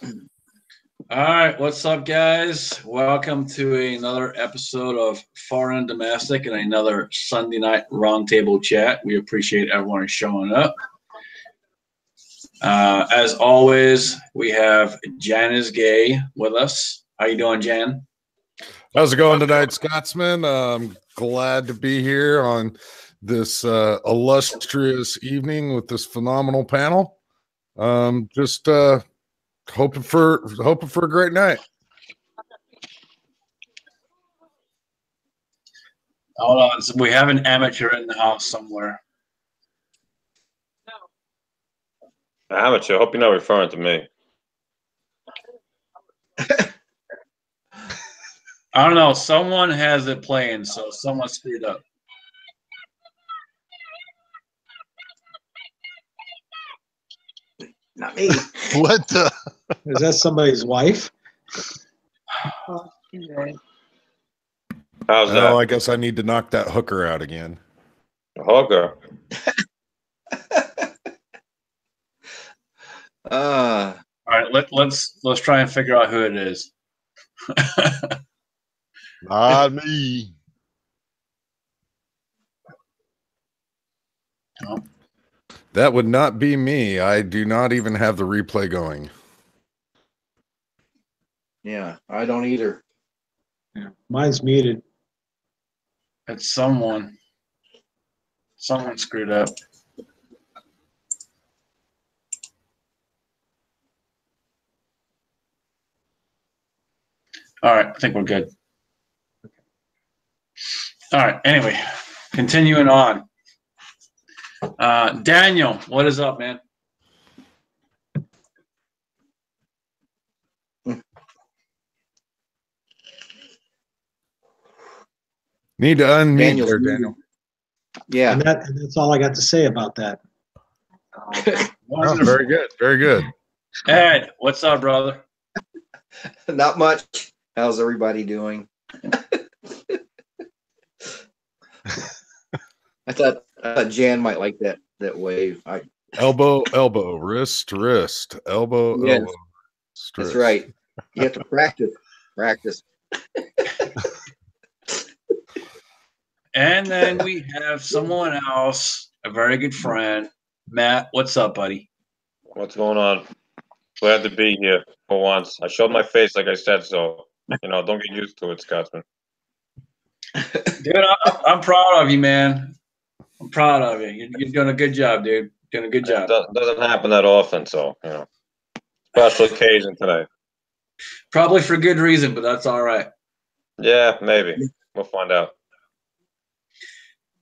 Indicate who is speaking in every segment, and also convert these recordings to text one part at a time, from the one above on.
Speaker 1: All right, what's up, guys? Welcome to another episode of Foreign and Domestic and another Sunday night roundtable chat. We appreciate everyone showing up. As always, we have janisgay with us. How you doing, Jan?
Speaker 2: How's it going tonight, Scotsman? I'm glad to be here on this illustrious evening with this phenomenal panel. Just hoping for a great night.
Speaker 1: Hold on, so we have an amateur in the house somewhere.
Speaker 3: Amateur. Hope you're not referring to me.
Speaker 1: I don't know. Someone has it playing, so someone speed up.
Speaker 4: Not me.
Speaker 5: What the?
Speaker 4: Is that somebody's wife?
Speaker 3: How's that?
Speaker 2: Oh, I guess I need to knock that hooker out again.
Speaker 3: Hooker.
Speaker 1: All right, let's try and figure out who it is.
Speaker 5: Not me.
Speaker 1: Oh.
Speaker 2: That would not be me. I do not even have the replay going.
Speaker 4: Yeah, I don't either.
Speaker 1: Yeah.
Speaker 4: Mine's muted.
Speaker 1: It's someone. Someone screwed up. All right, I think we're good. All right, anyway, continuing on. Daniel, what is up, man?
Speaker 2: Need to unmute there, Daniel.
Speaker 4: Yeah, and that's all I got to say about that.
Speaker 2: Oh, very good, very good.
Speaker 1: Ed, what's up, brother?
Speaker 6: Not much. How's everybody doing? I thought Jan might like that wave.
Speaker 2: Elbow, wrist to wrist, elbow,
Speaker 6: Yes.
Speaker 2: elbow.
Speaker 6: That's right. You have to practice.
Speaker 1: And then we have someone else, a very good friend, Matt. What's up, buddy?
Speaker 3: What's going on? Glad to be here for once. I showed my face, like I said, so don't get used to it, Scotsman.
Speaker 1: Dude, I'm proud of you, man. I'm proud of you. You're doing a good job, dude. Doing a good job.
Speaker 3: It doesn't happen that often, so special occasion tonight.
Speaker 1: Probably for good reason, but that's all right.
Speaker 3: Yeah, maybe. We'll find out.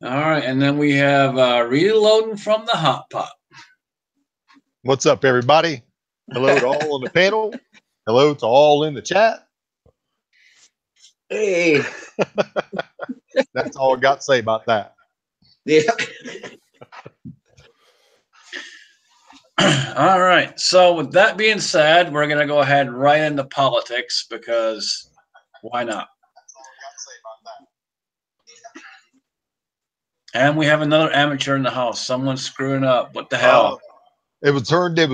Speaker 1: All right, and then we have reloading from the hot pot.
Speaker 5: What's up, everybody? Hello to all on the panel. Hello to all in the chat.
Speaker 6: Hey.
Speaker 5: That's all I got to say about that.
Speaker 6: Yeah.
Speaker 1: All right. So with that being said, we're gonna go ahead right into politics because why not? And we have another amateur in the house. Someone's screwing up. What the hell?
Speaker 5: It was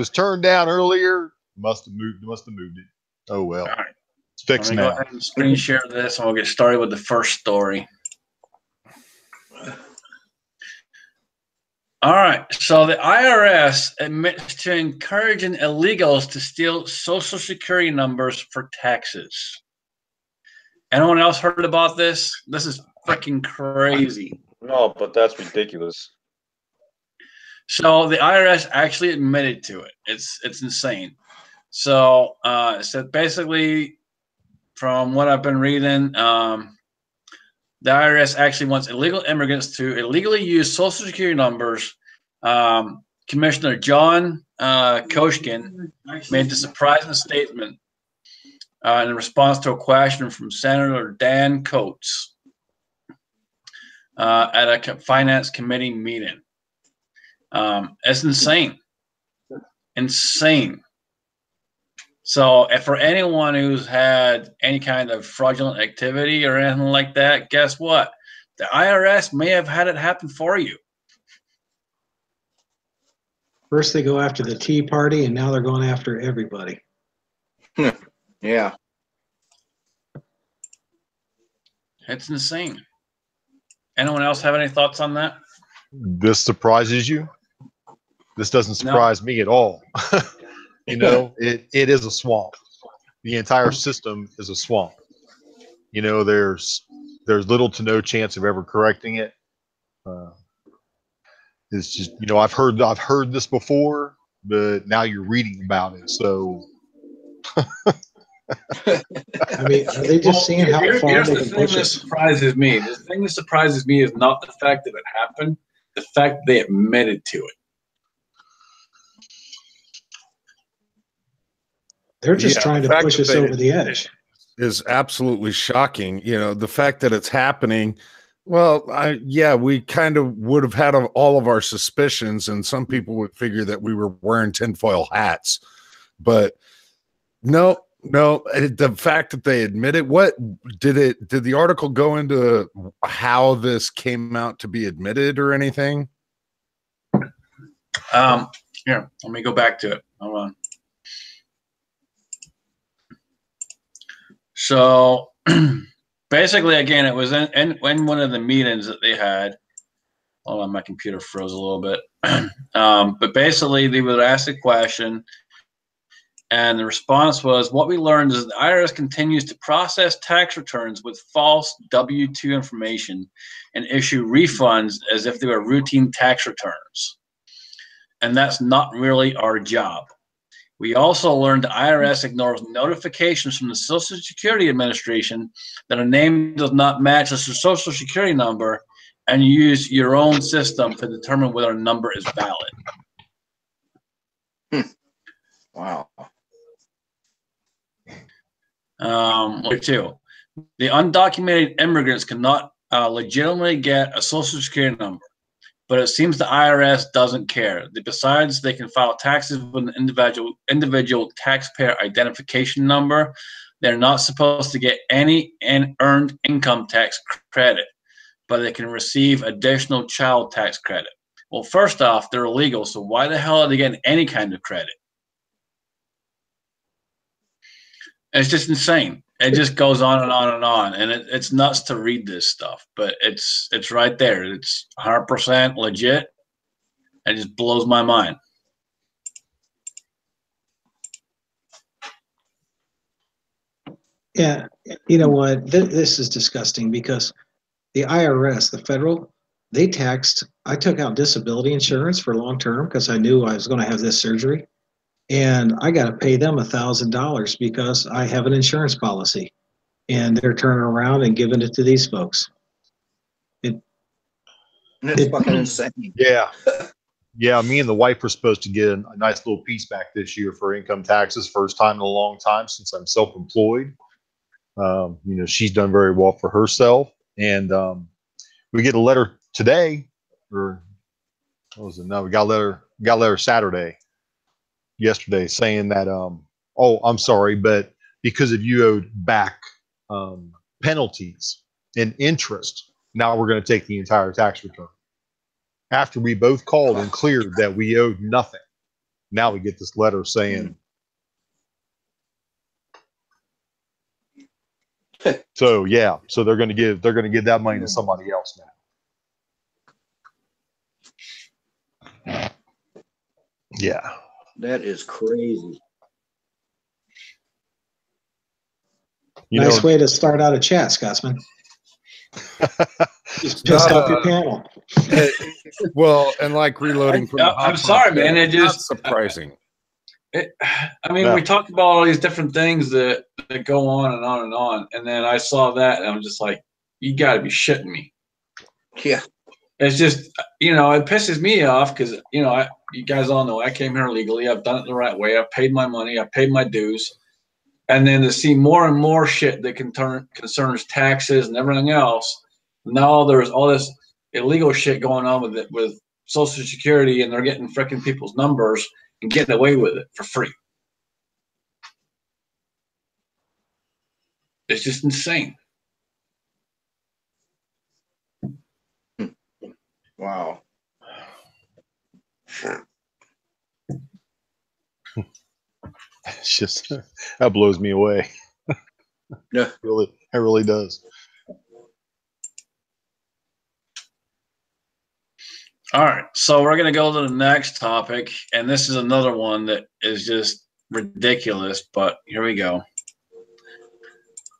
Speaker 5: turned down earlier. Must have moved it. Oh well.
Speaker 1: All right.
Speaker 5: It's fixed
Speaker 1: Let me
Speaker 5: now.
Speaker 1: go ahead and screen share this, and we'll get started with the first story. All right. So the IRS admits to encouraging illegals to steal Social Security numbers for taxes. Anyone else heard about this? This is freaking crazy.
Speaker 3: No, but that's ridiculous.
Speaker 1: So the IRS actually admitted to it. It's insane. So basically, from what I've been reading, the IRS actually wants illegal immigrants to illegally use Social Security numbers. Commissioner John Koshkin made the surprising statement in response to a question from Senator Dan Coates at a finance committee meeting. It's insane. Insane. So for anyone who's had any kind of fraudulent activity or anything like that, guess what? The IRS may have had it happen for you.
Speaker 4: First they go after the Tea Party, and now they're going after everybody.
Speaker 6: Yeah.
Speaker 1: It's insane. Anyone else have any thoughts on that?
Speaker 5: This surprises you? This doesn't
Speaker 1: No.
Speaker 5: surprise me at all. You know, it is a swamp. The entire system is a swamp. You know, there's little to no chance of ever correcting it. It's just, you know, I've heard this before, but now you're reading about it. So
Speaker 4: I mean, are they just seeing how far
Speaker 1: here's
Speaker 4: they
Speaker 1: the
Speaker 4: can
Speaker 1: thing
Speaker 4: push
Speaker 1: that
Speaker 4: us?
Speaker 1: surprises me. The thing that surprises me is not the fact that it happened, the fact they admitted to it.
Speaker 4: They're just
Speaker 2: Yeah,
Speaker 4: trying
Speaker 2: the
Speaker 4: to
Speaker 2: fact
Speaker 4: push
Speaker 2: that
Speaker 4: us over the edge.
Speaker 2: is absolutely shocking. You know, the fact that it's happening. Well, we kind of would have had all of our suspicions, and some people would figure that we were wearing tinfoil hats, but no. The fact that they admitted, did the article go into how this came out to be admitted or anything?
Speaker 1: Here, let me go back to it. Hold on. So basically, again, it was in one of the meetings that they had. Hold on, my computer froze a little bit. But basically, they would ask a question, and the response was, what we learned is the IRS continues to process tax returns with false W-2 information and issue refunds as if they were routine tax returns. And that's not really our job. We also learned the IRS ignores notifications from the Social Security Administration that a name does not match a Social Security number, and you use your own system to determine whether a number is valid.
Speaker 6: Wow.
Speaker 1: Number two, the undocumented immigrants cannot legitimately get a Social Security number, but it seems the IRS doesn't care. Besides, they can file taxes with an individual taxpayer identification number. They're not supposed to get any earned income tax credit, but they can receive additional child tax credit. Well, first off, they're illegal, so why the hell are they getting any kind of credit? It's just insane. It just goes on and on and on, and it's nuts to read this stuff, but it's right there. It's 100% legit. It just blows my mind.
Speaker 4: Yeah, you know what? This is disgusting because the IRS, the federal, they taxed. I took out disability insurance for long term because I knew I was going to have this surgery, and I got to pay them $1,000 because I have an insurance policy, and they're turning around and giving it to these folks.
Speaker 6: It's fucking insane.
Speaker 5: yeah. Yeah, me and the wife were supposed to get a nice little piece back this year for income taxes. First time in a long time since I'm self-employed. You know, she's done very well for herself, and we get a letter today, or what was it? No, we got a letter yesterday, saying that oh, I'm sorry, but because of you owed back penalties and interest, now we're going to take the entire tax return. After we both called and cleared that we owed nothing, now we get this letter saying. So yeah, so they're going to give that money to somebody else now. Yeah,
Speaker 6: That is crazy.
Speaker 4: Nice way to start out a chat, Scotsman. Just pissed off your panel.
Speaker 2: Well, and like reloading from the
Speaker 1: I'm sorry, man. It just
Speaker 2: surprising.
Speaker 1: We talked about all these different things that go on and on and on, and then I saw that, and I'm just like, you got to be shitting me.
Speaker 6: Yeah.
Speaker 1: It's just, you know, it pisses me off because, you know, you guys all know I came here legally. I've done it the right way. I've paid my money. I've paid my dues. And then to see more and more shit that concerns taxes and everything else, now there's all this illegal shit going on with it, with Social Security, and they're getting freaking people's numbers and getting away with it for free. It's just insane.
Speaker 6: Wow.
Speaker 5: It's just that blows me away.
Speaker 6: Yeah.
Speaker 5: Really, it really does.
Speaker 1: All right, so we're going to go to the next topic, and this is another one that is just ridiculous, but here we go.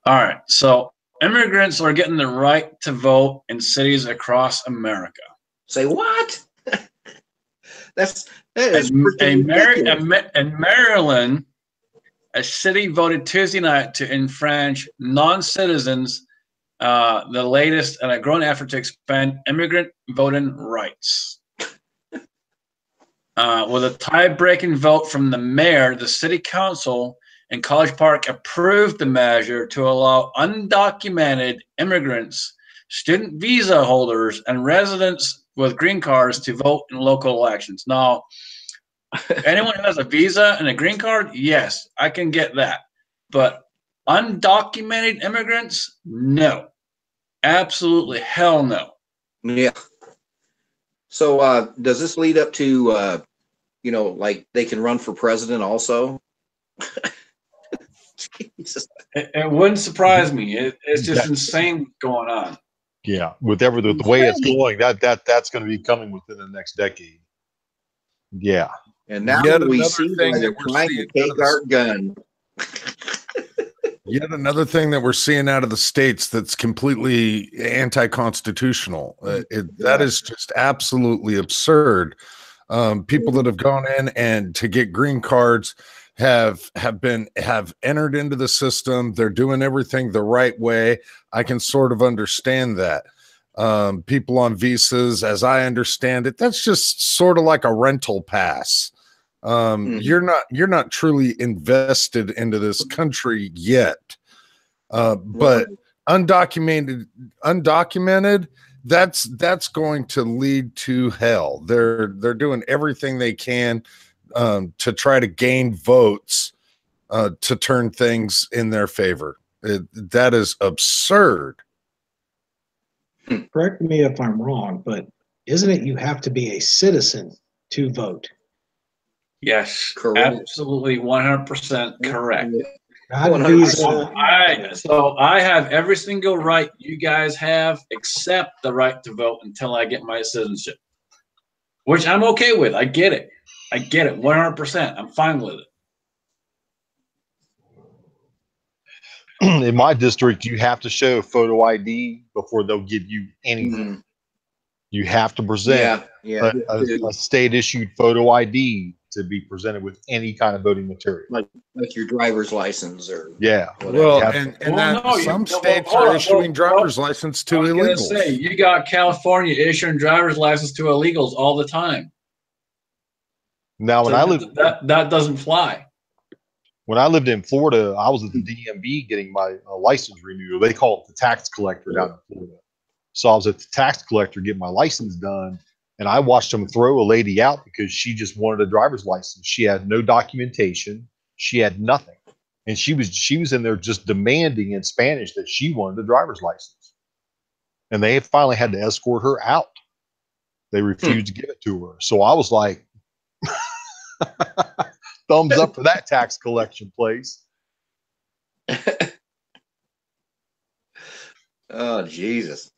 Speaker 1: All right, so immigrants are getting the right to vote in cities across America.
Speaker 6: Say what? that is freaking ridiculous.
Speaker 1: In Maryland, a city voted Tuesday night to infringe non-citizens the latest in a growing effort to expand immigrant voting rights. With a tie-breaking vote from the mayor, the city council in College Park approved the measure to allow undocumented immigrants, student visa holders, and residents with green cards to vote in local elections. Now, anyone who has a visa and a green card, yes, I can get that. But undocumented immigrants, no. Absolutely hell no.
Speaker 6: Yeah. So does this lead up to like they can run for president also? Jesus.
Speaker 1: It wouldn't surprise me. It's just insane going on.
Speaker 5: Yeah, with the way it's going, that's going to be coming within the next decade. Yeah.
Speaker 6: And now we see why they're trying to take our gun.
Speaker 2: Yet another thing that we're seeing out of the States that's completely anti-constitutional. That is just absolutely absurd. People that have gone in and to get green cards have entered into the system. They're doing everything the right way. I can sort of understand that. People on visas, as I understand it, that's just sort of like a rental pass. You're not truly invested into this country yet. But undocumented, that's going to lead to hell. They're doing everything they can to try to gain votes to turn things in their favor. That is absurd.
Speaker 4: Correct me if I'm wrong, but isn't it you have to be a citizen to vote?
Speaker 1: Yes,
Speaker 6: correct.
Speaker 1: Absolutely 100% correct.
Speaker 4: Not visa.
Speaker 1: So I have every single right you guys have except the right to vote until I get my citizenship, which I'm okay with. I get it. 100%. I'm fine with it.
Speaker 5: In my district, you have to show photo ID before they'll give you anything. You have to present a state-issued photo ID to be presented with any kind of voting material,
Speaker 6: like your driver's license or
Speaker 5: whatever.
Speaker 2: Well, some states are issuing driver's license to illegals.
Speaker 1: You got California issuing driver's license to illegals all the time.
Speaker 5: Now, when I lived
Speaker 1: that doesn't fly.
Speaker 5: When I lived in Florida, I was at the DMV getting my license renewal. They call it the tax collector down in Florida. So I was at the tax collector getting my license done, and I watched them throw a lady out because she just wanted a driver's license. She had no documentation. She had nothing. And she was in there just demanding in Spanish that she wanted a driver's license. And they finally had to escort her out. They refused to give it to her. So I was like, thumbs up for that tax collection place.
Speaker 6: Oh, Jesus.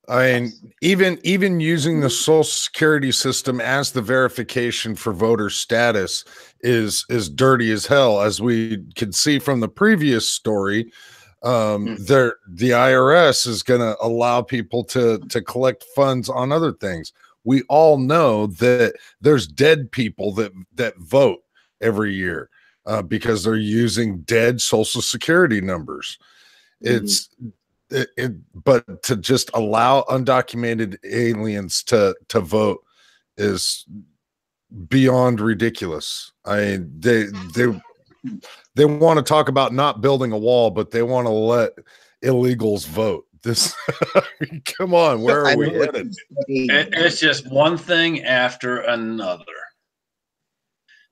Speaker 2: I mean, even using the Social Security system as the verification for voter status is dirty as hell, as we could see from the previous story. The IRS is going to allow people to collect funds on other things. We all know that there's dead people that vote every year because they're using dead Social Security numbers. But to just allow undocumented aliens to vote is beyond ridiculous. I mean, they want to talk about not building a wall, but they want to let illegals vote. This, come on, where are we headed?
Speaker 1: It's just one thing after another.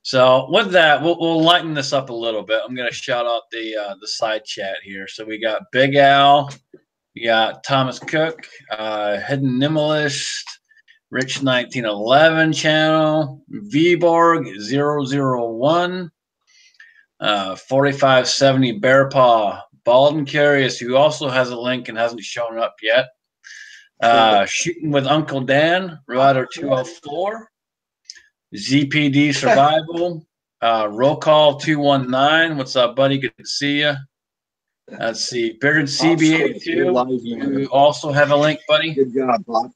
Speaker 1: So with that, we'll lighten this up a little bit. I'm going to shout out the side chat here. So we got Big Al, we got Thomas Cook, Hidden Minimalist, Rich 1911 channel, Vborg001, 4570 Bear Paw, Bald and Curious, who also has a link and hasn't shown up yet. Shooting with Uncle Dan, Rider 204, ZPD Survival, Roll Call 219. What's up, buddy? Good to see you. Let's see, Bearded CB82. You also have a link, buddy.
Speaker 6: Good job, Bob.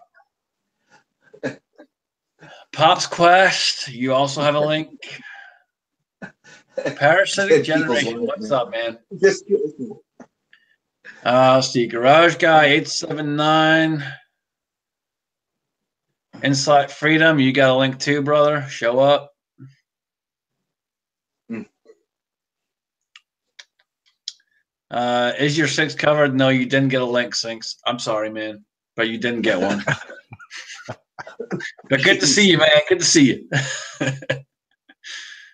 Speaker 1: Pop's Quest. You also have a link. Parasitic Generation. What's up, man? Let's see, Garage Guy 879. Insight Freedom. You got a link too, brother. Show up. Is your 6 covered? No, you didn't get a link, Sinks. I'm sorry, man, but you didn't get one. But good to see you, man. Good to see you.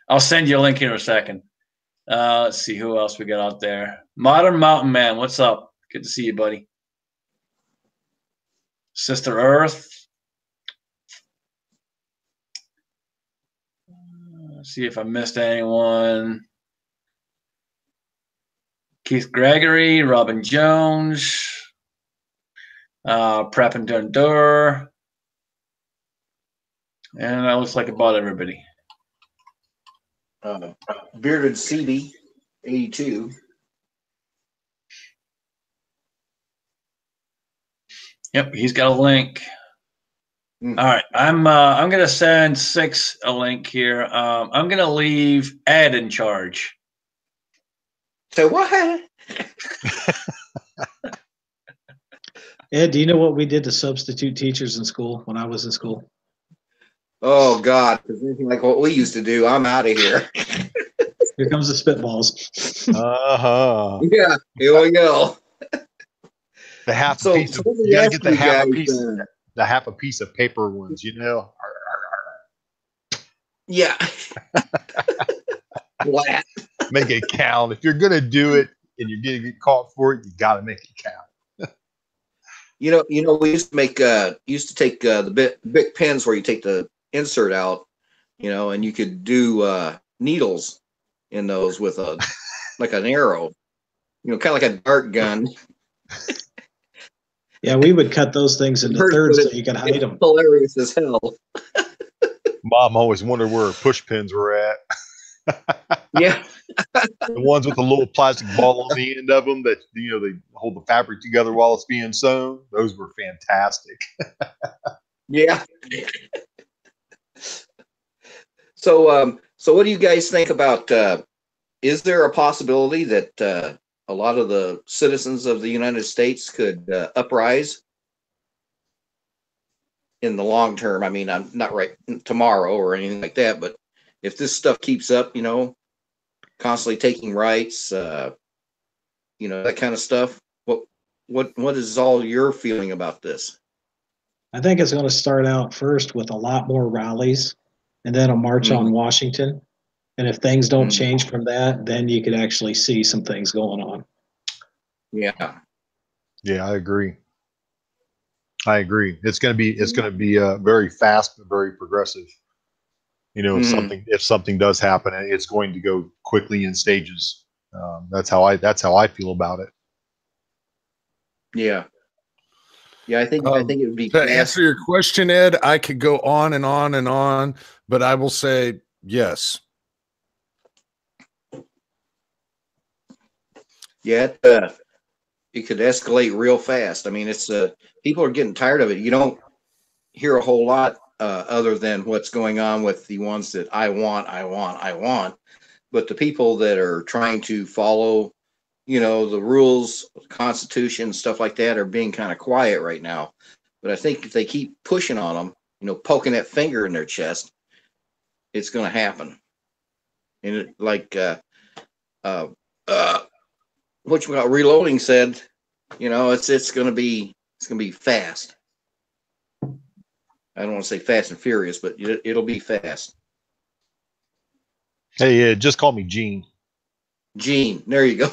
Speaker 1: I'll send you a link here in a second. Let's see who else we got out there. Modern Mountain Man, what's up? Good to see you, buddy. Sister Earth. Let's see if I missed anyone. Keith Gregory, Robin Jones, Prep and Endure. And that looks like about everybody.
Speaker 6: Bearded CB 82.
Speaker 1: Yep, he's got a link. All right, I'm gonna send 6 a link here. I'm gonna leave Ed in charge.
Speaker 6: So what?
Speaker 4: Ed, do you know what we did to substitute teachers in school when I was in school?
Speaker 6: Oh God, if there's anything like what we used to do, I'm out of here.
Speaker 4: Here comes the spitballs.
Speaker 6: Yeah, here we go.
Speaker 5: The half a piece of, you gotta get the half a piece of paper ones, you know.
Speaker 6: Yeah. What?
Speaker 5: Make it count. If you're gonna do it and you're gonna get caught for it, you gotta make it count.
Speaker 6: You know, we used to make take the big pens where you take the insert out, you know, and you could do needles in those with a like an arrow, you know, kind of like a dart gun.
Speaker 4: Yeah, we would cut those things into thirds so you could hide them.
Speaker 6: Hilarious as hell.
Speaker 5: Mom always wondered where her push pins were at.
Speaker 6: Yeah.
Speaker 5: The ones with the little plastic ball on the end of them that, you know, they hold the fabric together while it's being sewn. Those were fantastic.
Speaker 6: Yeah. So what do you guys think about, is there a possibility that a lot of the citizens of the United States could uprise in the long term? I mean, I'm not right tomorrow or anything like that, but if this stuff keeps up, you know, constantly taking rights, you know, that kind of stuff, what is all your feeling about this?
Speaker 4: I think it's going to start out first with a lot more rallies and then a march on Washington. And if things don't change from that, then you could actually see some things going on.
Speaker 6: Yeah.
Speaker 5: Yeah, I agree. It's going to be very fast but very progressive. You know, if something does happen, it's going to go quickly in stages. That's how I feel about it.
Speaker 6: Yeah. Yeah, I think it would be
Speaker 2: to answer your question, Ed. I could go on and on and on, but I will say yes.
Speaker 6: Yeah, it could escalate real fast. I mean, it's people are getting tired of it. You don't hear a whole lot other than what's going on with the ones that I want. But the people that are trying to follow, you know, the rules, the Constitution, stuff like that are being kind of quiet right now. But I think if they keep pushing on them, you know, poking that finger in their chest, it's going to happen. And it, like Reloading said, you know, it's going to be fast. I don't want to say fast and furious, but it'll be fast.
Speaker 5: Hey, just call me Gene.
Speaker 6: Gene, there you go.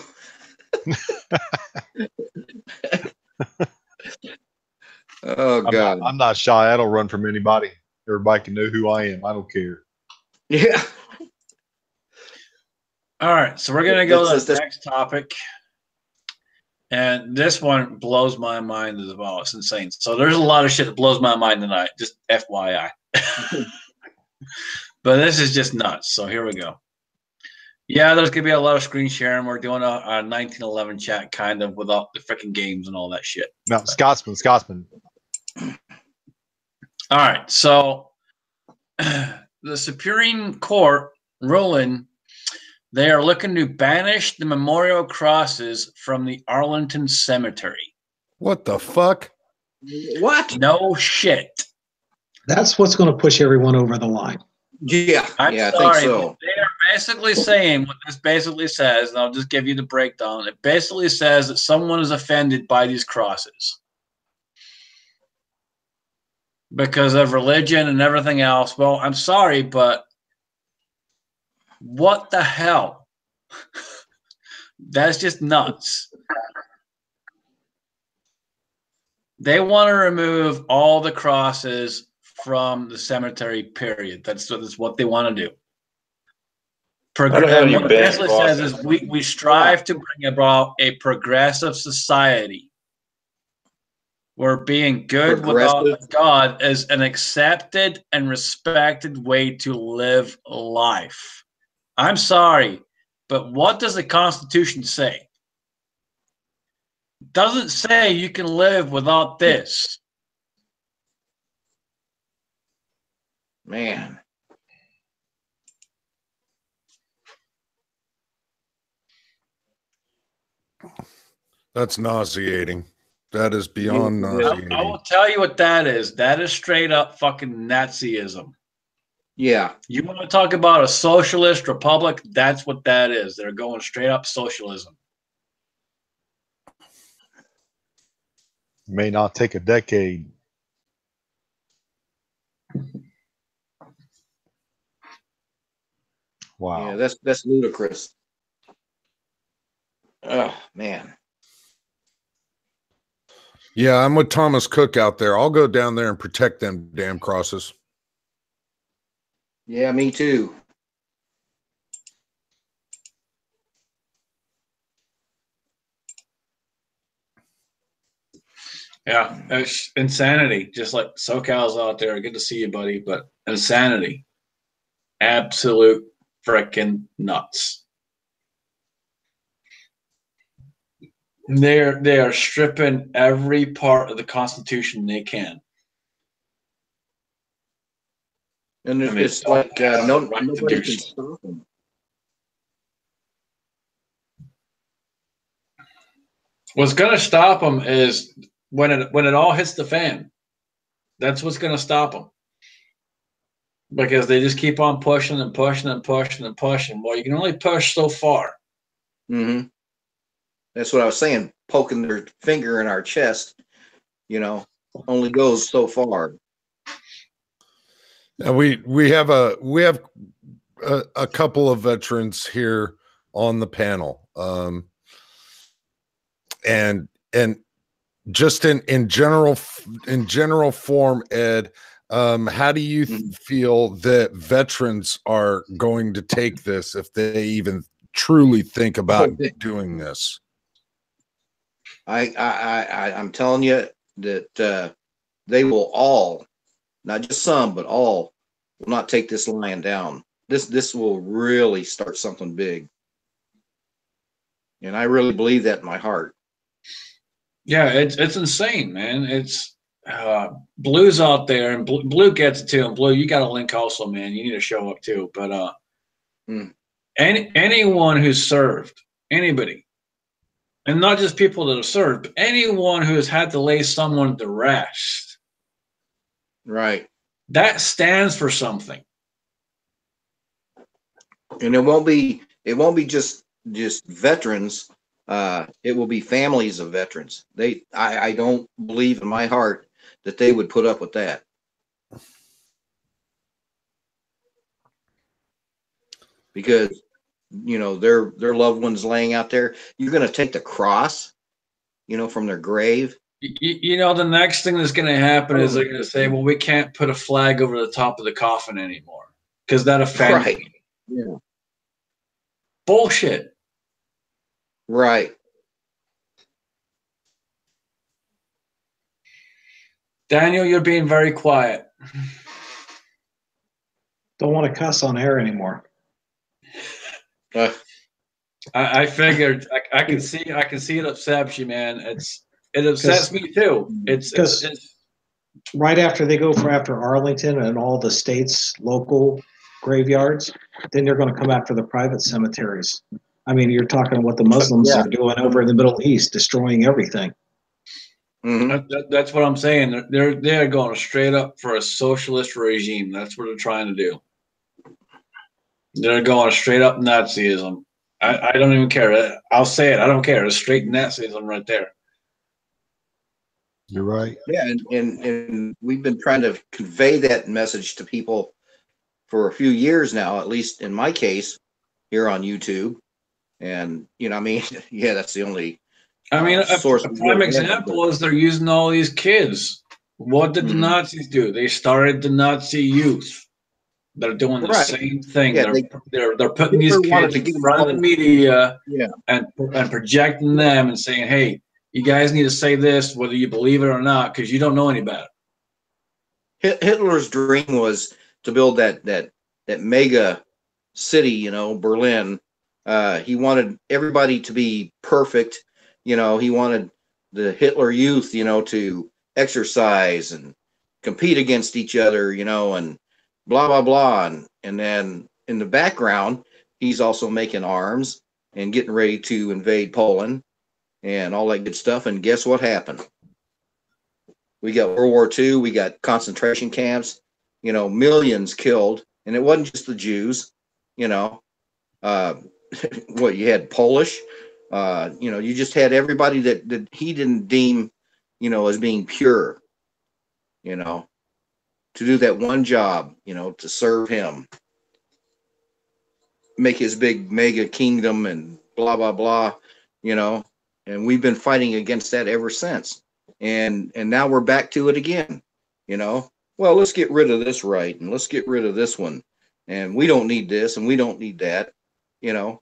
Speaker 6: Oh God.
Speaker 5: I'm not shy. I don't run from anybody. Everybody can know who I am. I don't care.
Speaker 6: Yeah.
Speaker 1: All right, so we're gonna go to the
Speaker 6: That's-
Speaker 1: next topic, and this one blows my mind as well. It's insane. So there's a lot of shit that blows my mind tonight. Just FYI. But this is just nuts. So here we go. Yeah, there's gonna be a lot of screen sharing. We're doing a 1911 chat kind of without the freaking games and all that shit.
Speaker 5: No, Scotsman.
Speaker 1: All right, so the Supreme Court ruling they are looking to banish the memorial crosses from the Arlington Cemetery.
Speaker 2: What the fuck?
Speaker 6: What?
Speaker 1: No shit.
Speaker 4: That's what's going to push everyone over the line.
Speaker 6: Yeah.
Speaker 1: I'm
Speaker 6: yeah,
Speaker 1: sorry,
Speaker 6: I think so.
Speaker 1: but they are basically saying what this basically says, and I'll just give you the breakdown. It basically says that someone is offended by these crosses because of religion and everything else. Well, I'm sorry, but what the hell? That's just nuts. They want to remove all the crosses from the cemetery, period. That's what they want to do.
Speaker 3: How the hell you
Speaker 1: What it
Speaker 3: ban
Speaker 1: basically says
Speaker 3: crosses?
Speaker 1: is we strive to bring about a progressive society where being good without
Speaker 6: Progressive?
Speaker 1: God is an accepted and respected way to live life. I'm sorry, but what does the Constitution say? It doesn't say you can live without this.
Speaker 6: Man.
Speaker 2: That's nauseating. That is beyond nauseating.
Speaker 1: I will tell you what that is. That is straight up fucking Nazism.
Speaker 6: Yeah.
Speaker 1: You want to talk about a socialist republic? That's what that is. They're going straight up socialism.
Speaker 5: May not take a decade. Wow.
Speaker 6: Yeah, that's ludicrous. Oh man.
Speaker 2: Yeah, I'm with Thomas Cook out there. I'll go down there and protect them damn crosses.
Speaker 6: Yeah, me too.
Speaker 1: Yeah, it's insanity. Just like SoCal's out there. Good to see you, buddy. But insanity. Absolute freaking nuts. They are stripping every part of the Constitution they can.
Speaker 6: And
Speaker 1: And they
Speaker 6: it's
Speaker 1: don't
Speaker 6: like
Speaker 1: have the right to
Speaker 6: nobody
Speaker 1: do
Speaker 6: can
Speaker 1: so.
Speaker 6: stop them.
Speaker 1: What's going to stop them is when it all hits the fan. That's what's going to stop them. Because they just keep on pushing and pushing and pushing and pushing. Well, you can only push so far.
Speaker 6: Mm-hmm. That's what I was saying. Poking their finger in our chest, only goes so far.
Speaker 2: And we have a couple of veterans here on the panel, and just in general form, Ed, how do you feel that veterans are going to take this if they even truly think about doing this?
Speaker 6: I'm telling you that they will all, not just some, but all, will not take this lying down. This will really start something big, and I really believe that in my heart.
Speaker 1: Yeah, it's insane, man. It's Blue's out there, and Blue gets it too. And Blue, you got a link also, man. You need to show up too. But anyone who's served, anybody, and not just people that have served, but anyone who has had to lay someone to rest,
Speaker 6: Right.
Speaker 1: that stands for something.
Speaker 6: And it won't be just veterans. It will be families of veterans. I don't believe in my heart that they would put up with that. Because their loved ones laying out there, you're going to take the cross, from their grave
Speaker 1: You know, the next thing that's going to happen is they're going to say, well, we can't put a flag over the top of the coffin anymore because that offends
Speaker 6: Right.
Speaker 1: me.
Speaker 6: Yeah.
Speaker 1: Bullshit.
Speaker 6: Right.
Speaker 1: Daniel, you're being very quiet.
Speaker 4: Don't want to cuss on air anymore.
Speaker 1: I figured I can see it upsets you, man. It upsets me too. It's
Speaker 4: right after they go after Arlington and all the state's local graveyards, then they're going to come after the private cemeteries. I mean, you're talking what the Muslims are doing over in the Middle East, destroying everything.
Speaker 6: Mm-hmm.
Speaker 1: That's what I'm saying. They're going straight up for a socialist regime. That's what they're trying to do. They're going straight up Nazism. I don't even care. I'll say it. I don't care. It's straight Nazism right there.
Speaker 5: You're right.
Speaker 6: Yeah, and we've been trying to convey that message to people for a few years now, at least in my case, here on YouTube. And I mean, yeah, that's the only
Speaker 1: I mean,
Speaker 6: source.
Speaker 1: a prime example is they're using all these kids. What did the Nazis do? They started the Nazi youth. They're doing the same thing.
Speaker 6: Yeah,
Speaker 1: they're putting these kids in front of the media and projecting them and saying, hey, you guys need to say this, whether you believe it or not, because you don't know any better.
Speaker 6: Hitler's dream was to build that mega city, Berlin. He wanted everybody to be perfect. He wanted the Hitler youth, to exercise and compete against each other, and blah, blah, blah. And then in the background, he's also making arms and getting ready to invade Poland and all that good stuff. And guess what happened? We got World War II. We got concentration camps, millions killed. And it wasn't just the Jews, what you had Polish, you just had everybody that he didn't deem, as being pure, to do that one job, to serve him, make his big mega kingdom and blah, blah, blah, and we've been fighting against that ever since. And now we're back to it again, well, let's get rid of this right. And let's get rid of this one. And we don't need this and we don't need that, who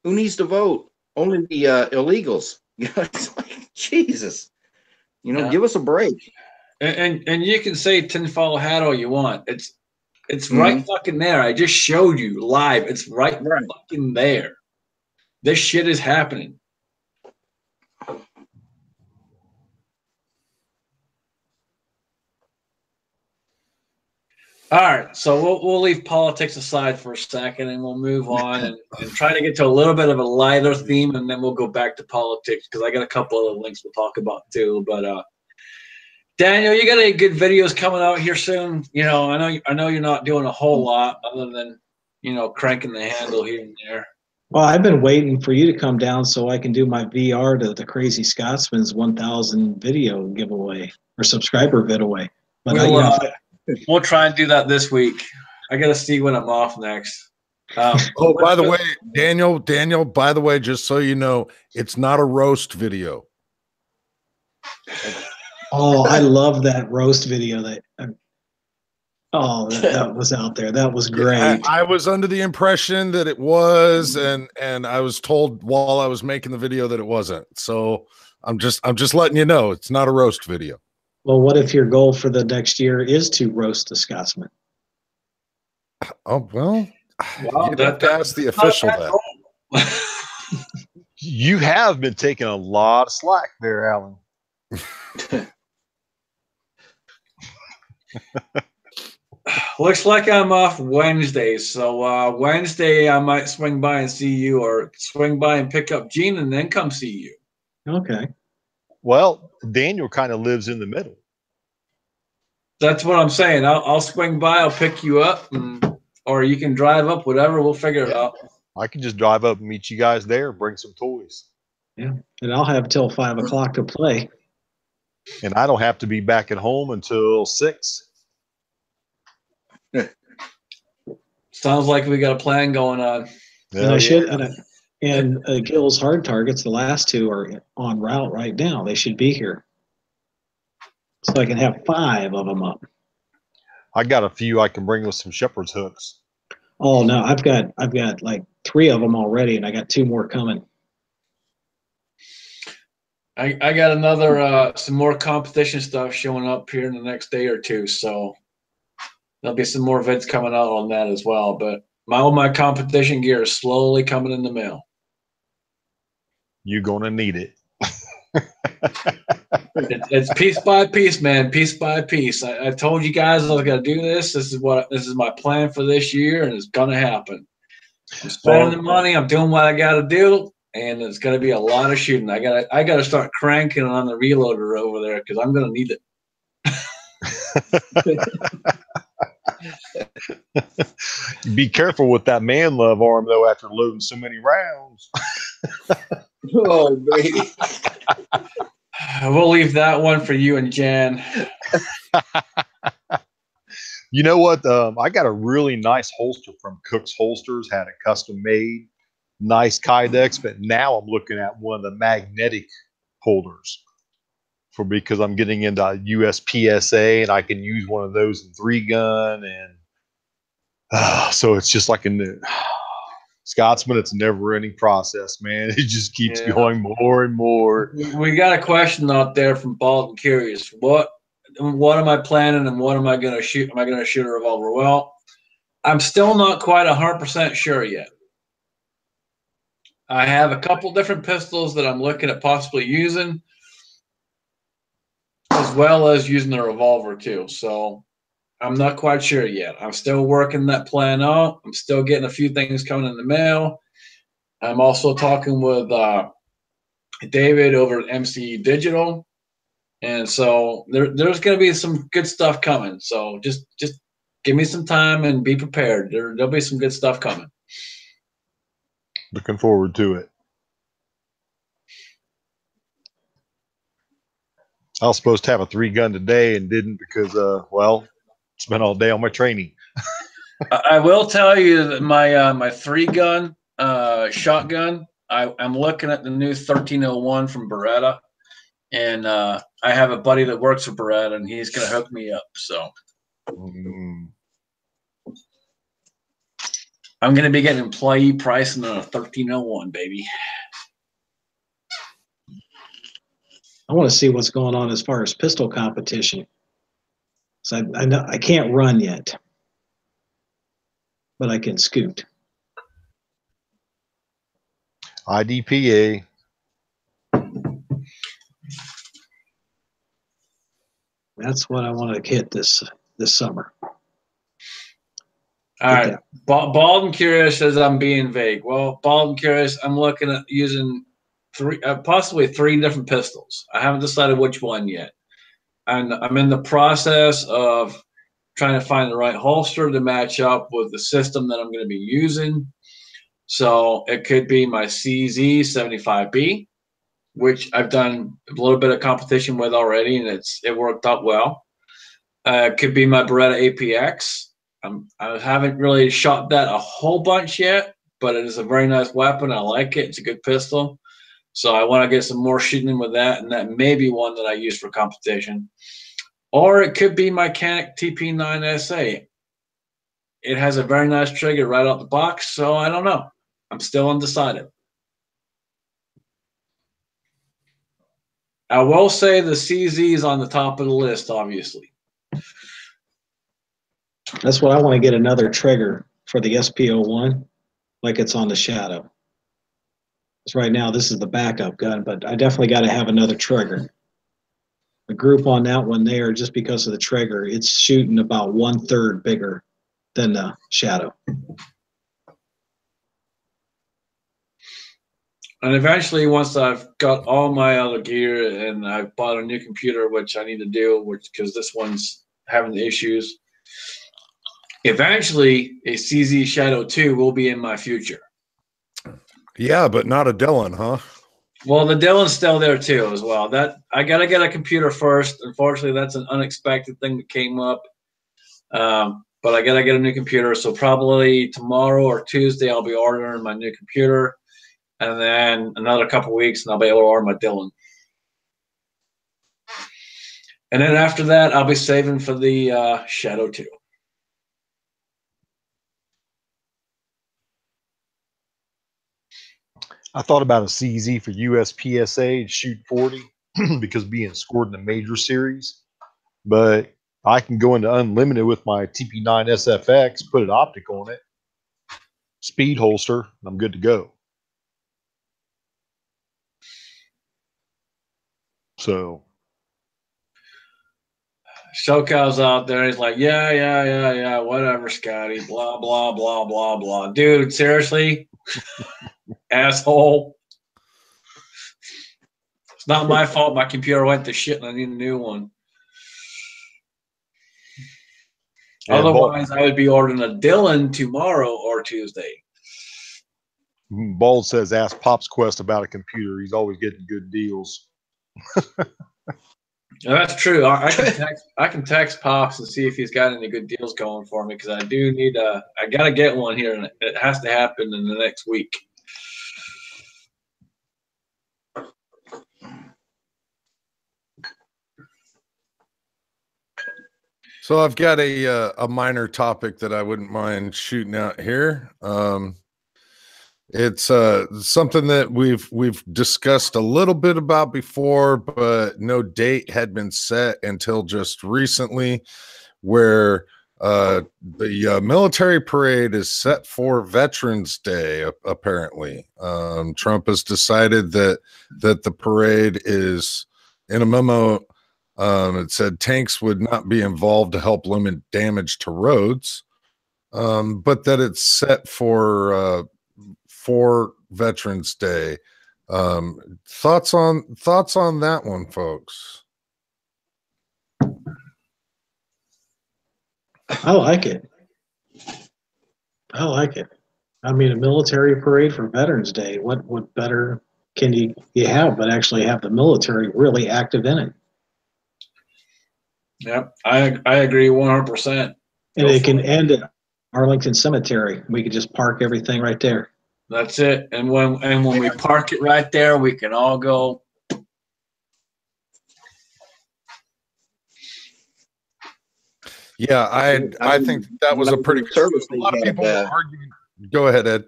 Speaker 6: needs to vote? Only the illegals. It's like, Jesus, give us a break.
Speaker 1: And you can say tinfoil hat all you want. It's right fucking there. I just showed you live. It's right fucking there. This shit is happening. All right, so we'll leave politics aside for a second, and we'll move on and try to get to a little bit of a lighter theme, and then we'll go back to politics because I got a couple other links we'll talk about too. But Daniel, you got any good videos coming out here soon? I know you're not doing a whole lot other than cranking the handle here and there.
Speaker 4: Well, I've been waiting for you to come down so I can do my VR to the Crazy Scotsman's 1,000 video giveaway or subscriber giveaway. But
Speaker 1: we'll try and do that this week. I got to see when I'm off next.
Speaker 2: Oh, by the way, Daniel, by the way, just so you know, it's not a roast video.
Speaker 4: Oh, I love that roast video that was out there. That was great.
Speaker 2: I was under the impression that it was, and I was told while I was making the video that it wasn't. So I'm just letting you know it's not a roast video.
Speaker 4: Well, what if your goal for the next year is to roast a Scotsman?
Speaker 2: Oh, well, that's the official that.
Speaker 5: You have been taking a lot of slack there, Alan.
Speaker 1: Looks like I'm off Wednesday, so Wednesday I might swing by and see you, or swing by and pick up Gene and then come see you.
Speaker 4: Okay.
Speaker 5: Well, Daniel kind of lives in the middle.
Speaker 1: That's what I'm saying. I'll swing by. I'll pick you up, or you can drive up. Whatever. We'll figure it out.
Speaker 5: I can just drive up and meet you guys there. Bring some toys.
Speaker 4: Yeah, and I'll have till 5 o'clock to play.
Speaker 5: And I don't have to be back at home until 6.
Speaker 1: Sounds like we got a plan going on.
Speaker 4: And Gil's hard targets, the last two are en route right now. They should be here. so I can have 5 of them up.
Speaker 5: I got a few I can bring with some shepherd's hooks.
Speaker 4: Oh no, I've got like 3 of them already, and I got 2 more coming.
Speaker 1: I got another some more competition stuff showing up here in the next day or two, so there'll be some more vids coming out on that as well. But all my competition gear is slowly coming in the mail.
Speaker 5: You're gonna need it.
Speaker 1: It's piece by piece, man, piece by piece. I told you guys I was gonna do this. This is my plan for this year, and it's gonna happen. I'm spending the money. I'm doing what I got to do, and it's gonna be a lot of shooting. I gotta start cranking on the reloader over there because I'm gonna need it.
Speaker 5: Be careful with that man love arm though after loading so many rounds.
Speaker 6: Oh, baby.
Speaker 1: We'll leave that one for you and Jan.
Speaker 5: You know what? I got a really nice holster from Cook's Holsters, had it custom made, nice Kydex, but now I'm looking at one of the magnetic holders because I'm getting into USPSA and I can use one of those in 3-gun. And so it's just like a new Scotsman. It's a never ending process, man. It just keeps going more and more.
Speaker 1: We got a question out there from Bald and Curious. What am I planning and what am I going to shoot? Am I going to shoot a revolver? Well, I'm still not quite 100% sure yet. I have a couple different pistols that I'm looking at possibly using, as well as using a revolver too. So I'm not quite sure yet. I'm still working that plan out. I'm still getting a few things coming in the mail. I'm also talking with David over at MC Digital. And so there's going to be some good stuff coming. So just give me some time and be prepared. There'll be some good stuff coming.
Speaker 5: Looking forward to it. I was supposed to have a 3-gun today and didn't because, spent all day on my training.
Speaker 1: I will tell you that my my 3-gun shotgun, I'm looking at the new 1301 from Beretta. And I have a buddy that works for Beretta, and he's going to hook me up. So I'm going to be getting employee pricing on a 1301, baby.
Speaker 4: I want to see what's going on as far as pistol competition. So I know I can't run yet, but I can scoot.
Speaker 5: IDPA.
Speaker 4: That's what I want to hit this summer.
Speaker 1: All right. Bald and Curious says I'm being vague. Well, Bald and Curious, I'm looking at using possibly 3 different pistols. I haven't decided which one yet. And I'm in the process of trying to find the right holster to match up with the system that I'm going to be using. So it could be my CZ 75B, which I've done a little bit of competition with already, and it worked out well. It could be my Beretta APX. I haven't really shot that a whole bunch yet, but it is a very nice weapon. I like it. It's a good pistol. So I want to get some more shooting with that, and that may be one that I use for competition. Or it could be my Canik TP9SA. It has a very nice trigger right out the box, so I don't know. I'm still undecided. I will say the CZ is on the top of the list, obviously.
Speaker 4: That's what I want to get, another trigger for the SP01, like it's on the Shadow. Because right now this is the backup gun, but I definitely got to have another trigger. The group on that one there, just because of the trigger, it's shooting about 1/3 bigger than the Shadow.
Speaker 1: And eventually, once I've got all my other gear and I've bought a new computer, which I need to do, because this one's having the issues, eventually a CZ Shadow 2 will be in my future.
Speaker 2: Yeah, but not a Dillon, huh?
Speaker 1: Well, the Dillon's still there too, as well. That I gotta get a computer first. Unfortunately, that's an unexpected thing that came up. But I gotta get a new computer, so probably tomorrow or Tuesday I'll be ordering my new computer, and then another couple weeks and I'll be able to order my Dillon. And then after that, I'll be saving for the Shadow 2.
Speaker 5: I thought about a CZ for USPSA to shoot 40 because being scored in the major series, but I can go into unlimited with my TP9 SFX, put an optic on it, speed holster, and I'm good to go. So
Speaker 1: SoCal's out there. He's like, yeah, whatever, Scotty. Blah, blah, blah, blah, blah. Dude, seriously? Asshole. It's not my fault my computer went to shit and I need a new one. Otherwise, I would be ordering a Dylan tomorrow or Tuesday.
Speaker 5: Bald says, ask Pop's Quest about a computer. He's always getting good deals.
Speaker 1: That's true. I can text Pops and see if he's got any good deals going for me because I do need I gotta get one here and it has to happen in the next week.
Speaker 2: So I've got a minor topic that I wouldn't mind shooting out here. It's something that we've discussed a little bit about before, but no date had been set until just recently, where the military parade is set for Veterans Day. Apparently, Trump has decided that the parade is, in a memo, it said tanks would not be involved to help limit damage to roads, but that it's set for Veterans Day. Thoughts on that one, folks?
Speaker 4: I like it. I mean, a military parade for Veterans Day. What better can you have but actually have the military really active in it?
Speaker 1: Yep, I agree 100%.
Speaker 4: And it can end at Arlington Cemetery. We could just park everything right there.
Speaker 1: That's it. And when we park it right there, we can all go.
Speaker 2: Yeah, I think that was a pretty good service. A lot of people were arguing. Go ahead, Ed.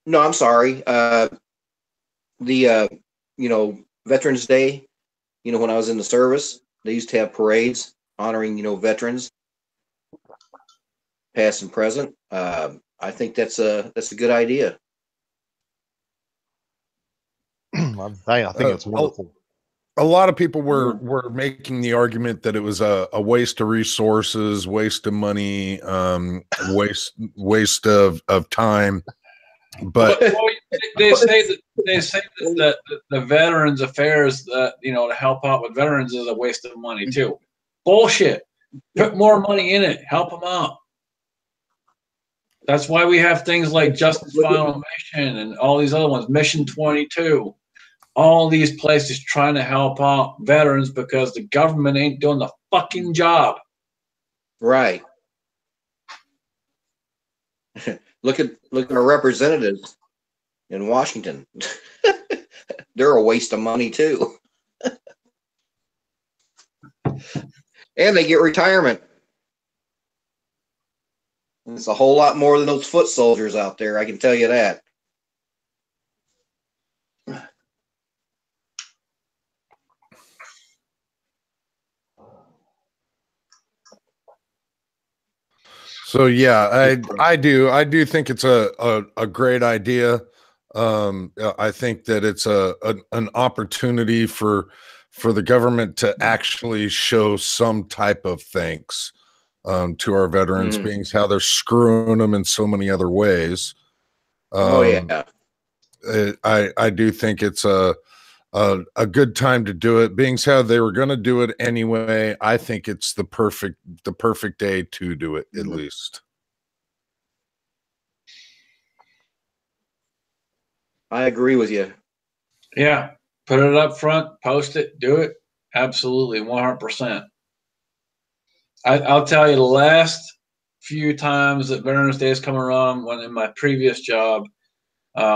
Speaker 6: No, I'm sorry. Veterans Day, when I was in the service, they used to have parades honoring, veterans, past and present. I think that's a good idea.
Speaker 5: I think it's wonderful.
Speaker 2: A lot of people were making the argument that it was a waste of resources, waste of money, waste of time. But
Speaker 1: they say that the Veterans Affairs, to help out with veterans is a waste of money too. Bullshit. Put more money in it. Help them out. That's why we have things like Justice Final Mission and all these other ones, Mission 22. All these places trying to help out veterans because the government ain't doing the fucking job.
Speaker 6: Right. Look at our representatives in Washington. They're a waste of money too. And they get retirement. It's a whole lot more than those foot soldiers out there, I can tell you that.
Speaker 2: So yeah, I do think it's a great idea. I think that it's an opportunity for the government to actually show some type of thanks to our veterans, being how they're screwing them in so many other ways. I do think it's a good time to do it, being how they were going to do it anyway. I think it's the perfect day to do it, at least.
Speaker 6: I agree with you.
Speaker 1: Yeah, put it up front, post it, do it. Absolutely, 100%. I'll tell you, the last few times that Veterans Day has come around, when in my previous job,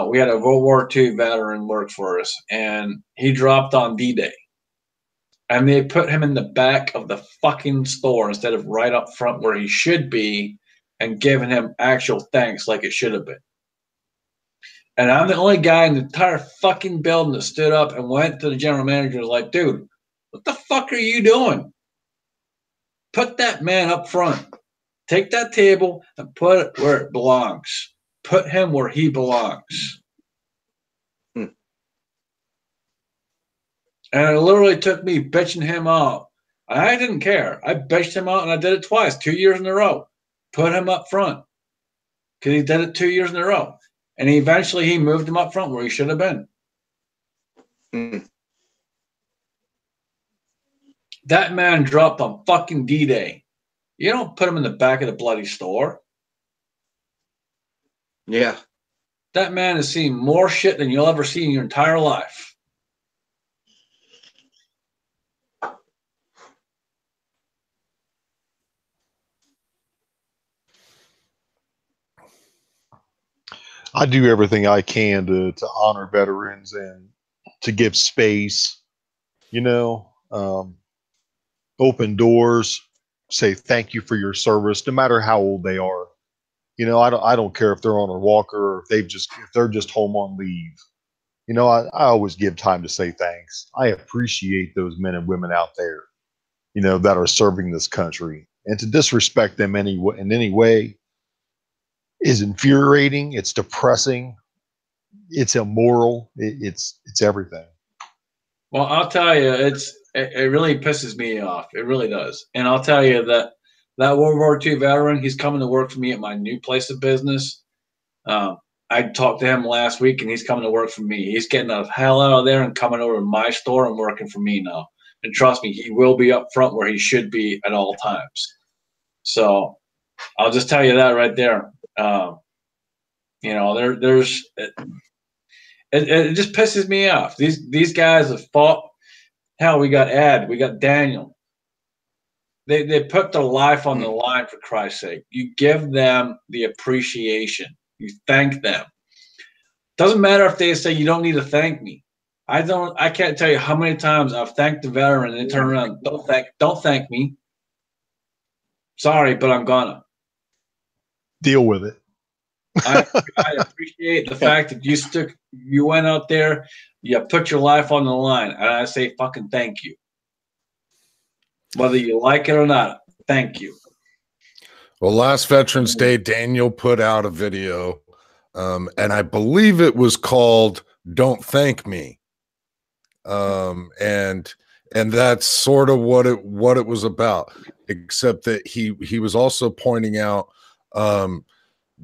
Speaker 1: we had a World War II veteran work for us, and he dropped on D-Day. and they put him in the back of the fucking store instead of right up front where he should be and giving him actual thanks like it should have been. And I'm the only guy in the entire fucking building that stood up and went to the general manager and was like, dude, what the fuck are you doing? Put that man up front. Take that table and put it where it belongs. Put him where he belongs. And it literally took me bitching him out. I didn't care. I bitched him out, and I did it twice, 2 years in a row. Put him up front because he did it 2 years in a row. And eventually he moved him up front where he should have been. That man dropped on fucking D-Day. You don't put him in the back of the bloody store.
Speaker 6: Yeah.
Speaker 1: That man has seen more shit than you'll ever see in your entire life.
Speaker 5: I do everything I can to honor veterans and to give space, open doors, say thank you for your service, no matter how old they are. I don't care if they're on a walker or if they're just home on leave. I always give time to say thanks. I appreciate those men and women out there, that are serving this country, and to disrespect them in any way is infuriating. It's depressing. It's immoral. It's everything.
Speaker 1: Well, I'll tell you, it really pisses me off. It really does. And I'll tell you that World War II veteran, he's coming to work for me at my new place of business. I talked to him last week, and he's coming to work for me. He's getting the hell out of there and coming over to my store and working for me now. And trust me, he will be up front where he should be at all times. So I'll just tell you that right there. It just pisses me off. These guys have fought. Hell, we got Ed, we got Daniel. They put their life on the line, for Christ's sake. You give them the appreciation. You thank them. Doesn't matter if they say you don't need to thank me. I can't tell you how many times I've thanked the veteran and they turn around, don't thank me. Sorry, but I'm gonna
Speaker 5: deal with it.
Speaker 1: I appreciate the fact that you went out there, you put your life on the line, and I say fucking thank you. Whether you like it or not, thank you.
Speaker 2: Well, last Veterans Day, Daniel put out a video, and I believe it was called "Don't Thank Me," and that's sort of what it was about. Except that he was also pointing out,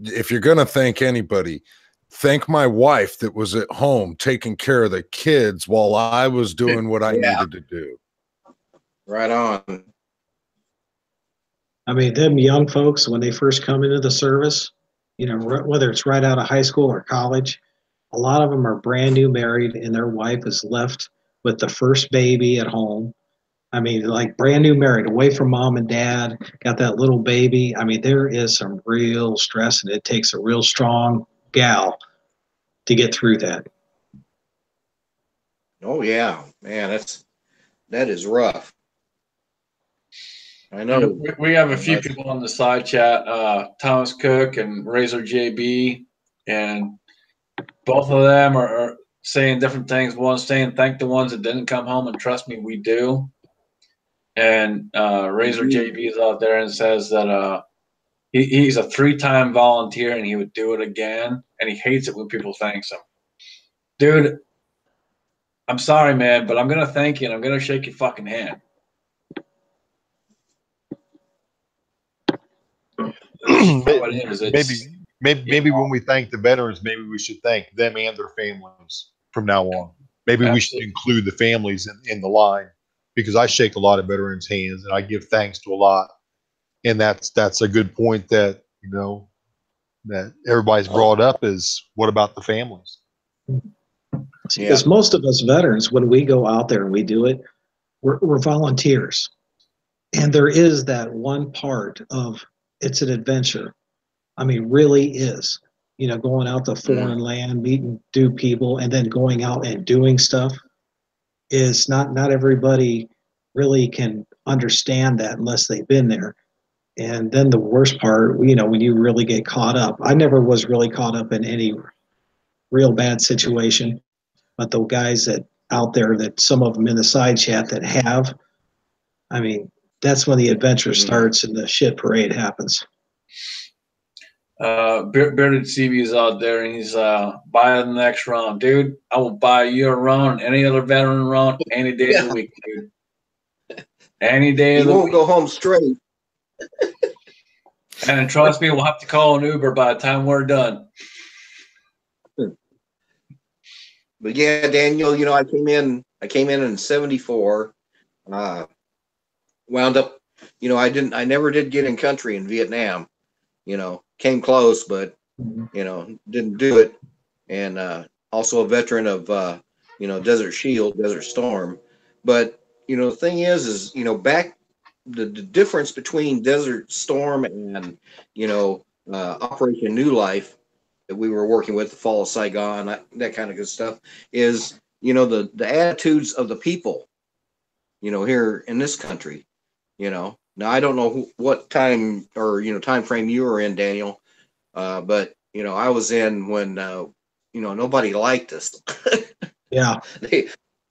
Speaker 2: if you're going to thank anybody, thank my wife that was at home taking care of the kids while I was doing what I needed to do.
Speaker 6: Right on.
Speaker 4: I mean, them young folks, when they first come into the service, whether it's right out of high school or college, a lot of them are brand new married, and their wife is left with the first baby at home. I mean, like brand new married, away from mom and dad, got that little baby. I mean, there is some real stress, and it takes a real strong gal to get through that.
Speaker 6: Oh yeah, man, that is rough. I know.
Speaker 1: We have a few people on the side chat, Thomas Cook and Razor JB, and both of them are saying different things. One saying thank the ones that didn't come home, and trust me, we do. And Razor JB is out there and says that he's a 3-time volunteer and he would do it again, and he hates it when people thanks him. Dude, I'm sorry, man, but I'm gonna thank you and I'm gonna shake your fucking hand.
Speaker 5: Maybe when we thank the veterans, maybe we should thank them and their families from now on. Maybe we should include the families in the line, because I shake a lot of veterans' hands and I give thanks to a lot. And that's a good point that that everybody's brought up is, what about the families?
Speaker 4: Because most of us veterans, when we go out there and we do it, we're volunteers. And there is that one part of it's an adventure. I mean, really is. Going out to foreign land, meeting new people, and then going out and doing stuff is not everybody really can understand that unless they've been there. And then the worst part, you know, when you really get caught up, I never was really caught up in any real bad situation, but the guys that out there, that some of them in the side chat that have, I mean, that's when the adventure starts and the shit parade happens.
Speaker 1: Bearded CB is out there, and he's buy the next round, dude. I will buy you a round, any other veteran round, any day of the week, dude. Any day of the week.
Speaker 6: You won't go home straight.
Speaker 1: And trust me, we'll have to call an Uber by the time we're done.
Speaker 6: But yeah, Daniel, you know, I came in 74. Wound up, you know, I never did get in country in Vietnam. You know, came close, but you know, didn't do it. And also a veteran of you know, Desert Shield, Desert Storm. But you know, the thing is you know, back the difference between Desert Storm and you know, Operation New Life that we were working with, the Fall of Saigon, that kind of good stuff, is you know, the attitudes of the people, you know, here in this country. You know, now I don't know what time or you know, time frame you were in, Daniel, but you know, I was in when you know, nobody liked us.
Speaker 4: Yeah.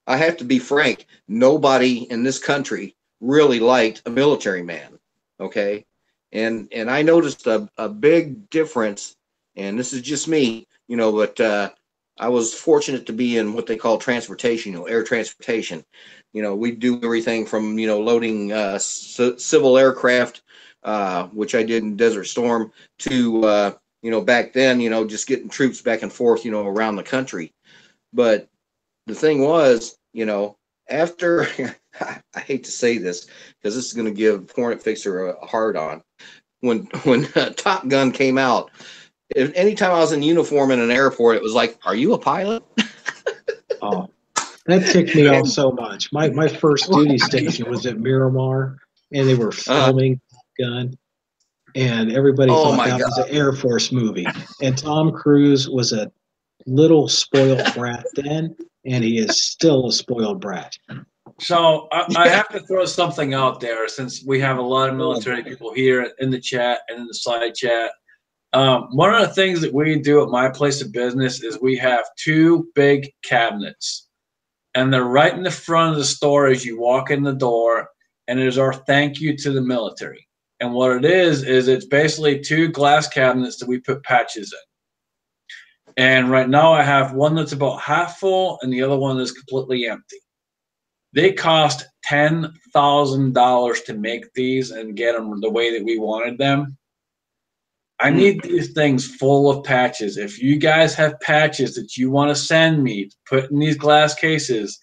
Speaker 6: I have to be frank, nobody in this country really liked a military man. Okay. And I noticed a big difference, and this is just me, you know, but I was fortunate to be in what they call transportation, you know, air transportation. You know, we do everything from, you know, loading civil aircraft, which I did in Desert Storm, to, you know, back then, you know, just getting troops back and forth, you know, around the country. But the thing was, you know, after, I hate to say this because this is going to give Hornet Fixer a hard on. When Top Gun came out, anytime I was in uniform in an airport, it was like, are you a pilot?
Speaker 4: Oh, that ticked me off so much. My first duty station was at Miramar, and they were filming Gun, and everybody thought that was an Air Force movie. And Tom Cruise was a little spoiled brat then, and he is still a spoiled brat.
Speaker 1: So I have to throw something out there, since we have a lot of military people here in the chat and in the side chat. One of the things that we do at my place of business is we have 2 big cabinets, and they're right in the front of the store as you walk in the door, and it is our thank you to the military. And what it is it's basically 2 glass cabinets that we put patches in. And right now I have one that's about half full and the other one is completely empty. They cost $10,000 to make these and get them the way that we wanted them. I need these things full of patches. If you guys have patches that you want to send me to put in these glass cases,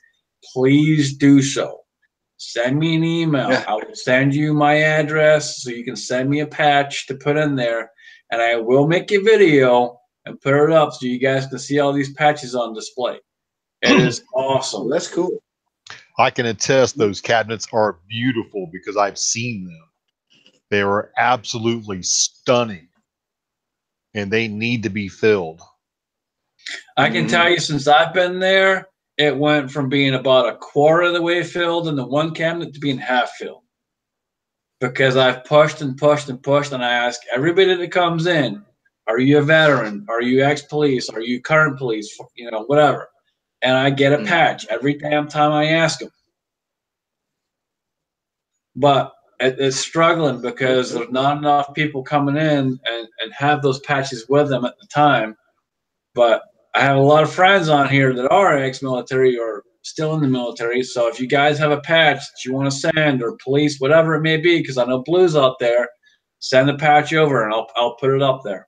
Speaker 1: please do so. Send me an email. Yeah. I will send you my address so you can send me a patch to put in there, and I will make a video and put it up so you guys can see all these patches on display. It is awesome.
Speaker 6: That's cool.
Speaker 5: I can attest those cabinets are beautiful because I've seen them. They are absolutely stunning, and they need to be filled.
Speaker 1: I can tell you, since I've been there, it went from being about a quarter of the way filled in the one cabinet to being half filled. Because I've pushed and pushed and pushed, and I ask everybody that comes in, are you a veteran? Are you ex-police? Are you current police? You know, whatever. And I get a patch every damn time I ask them. But it's struggling because there's not enough people coming in and have those patches with them at the time. But I have a lot of friends on here that are ex-military or still in the military. So if you guys have a patch that you want to send, or police, whatever it may be, because I know Blue's out there, send the patch over and I'll put it up there.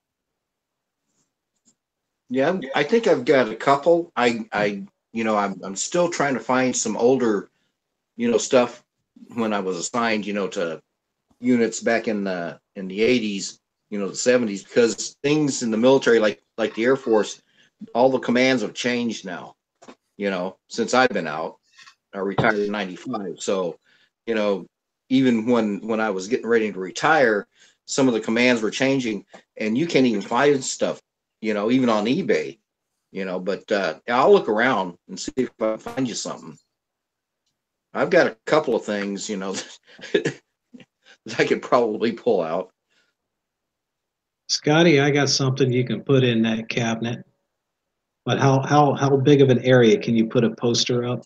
Speaker 6: Yeah, I think I've got a couple. You know, I'm still trying to find some older, you know, stuff when I was assigned, you know, to units back in the 80s, you know, the 70s, because things in the military, like the Air Force, all the commands have changed now, you know, since I've been out. I retired in 95. So, you know, even when I was getting ready to retire, some of the commands were changing, and you can't even find stuff, you know, even on eBay, you know, but I'll look around and see if I can find you something. I've got a couple of things, you know, that I could probably pull out.
Speaker 4: Scotty, I got something you can put in that cabinet. But how big of an area can you put a poster up?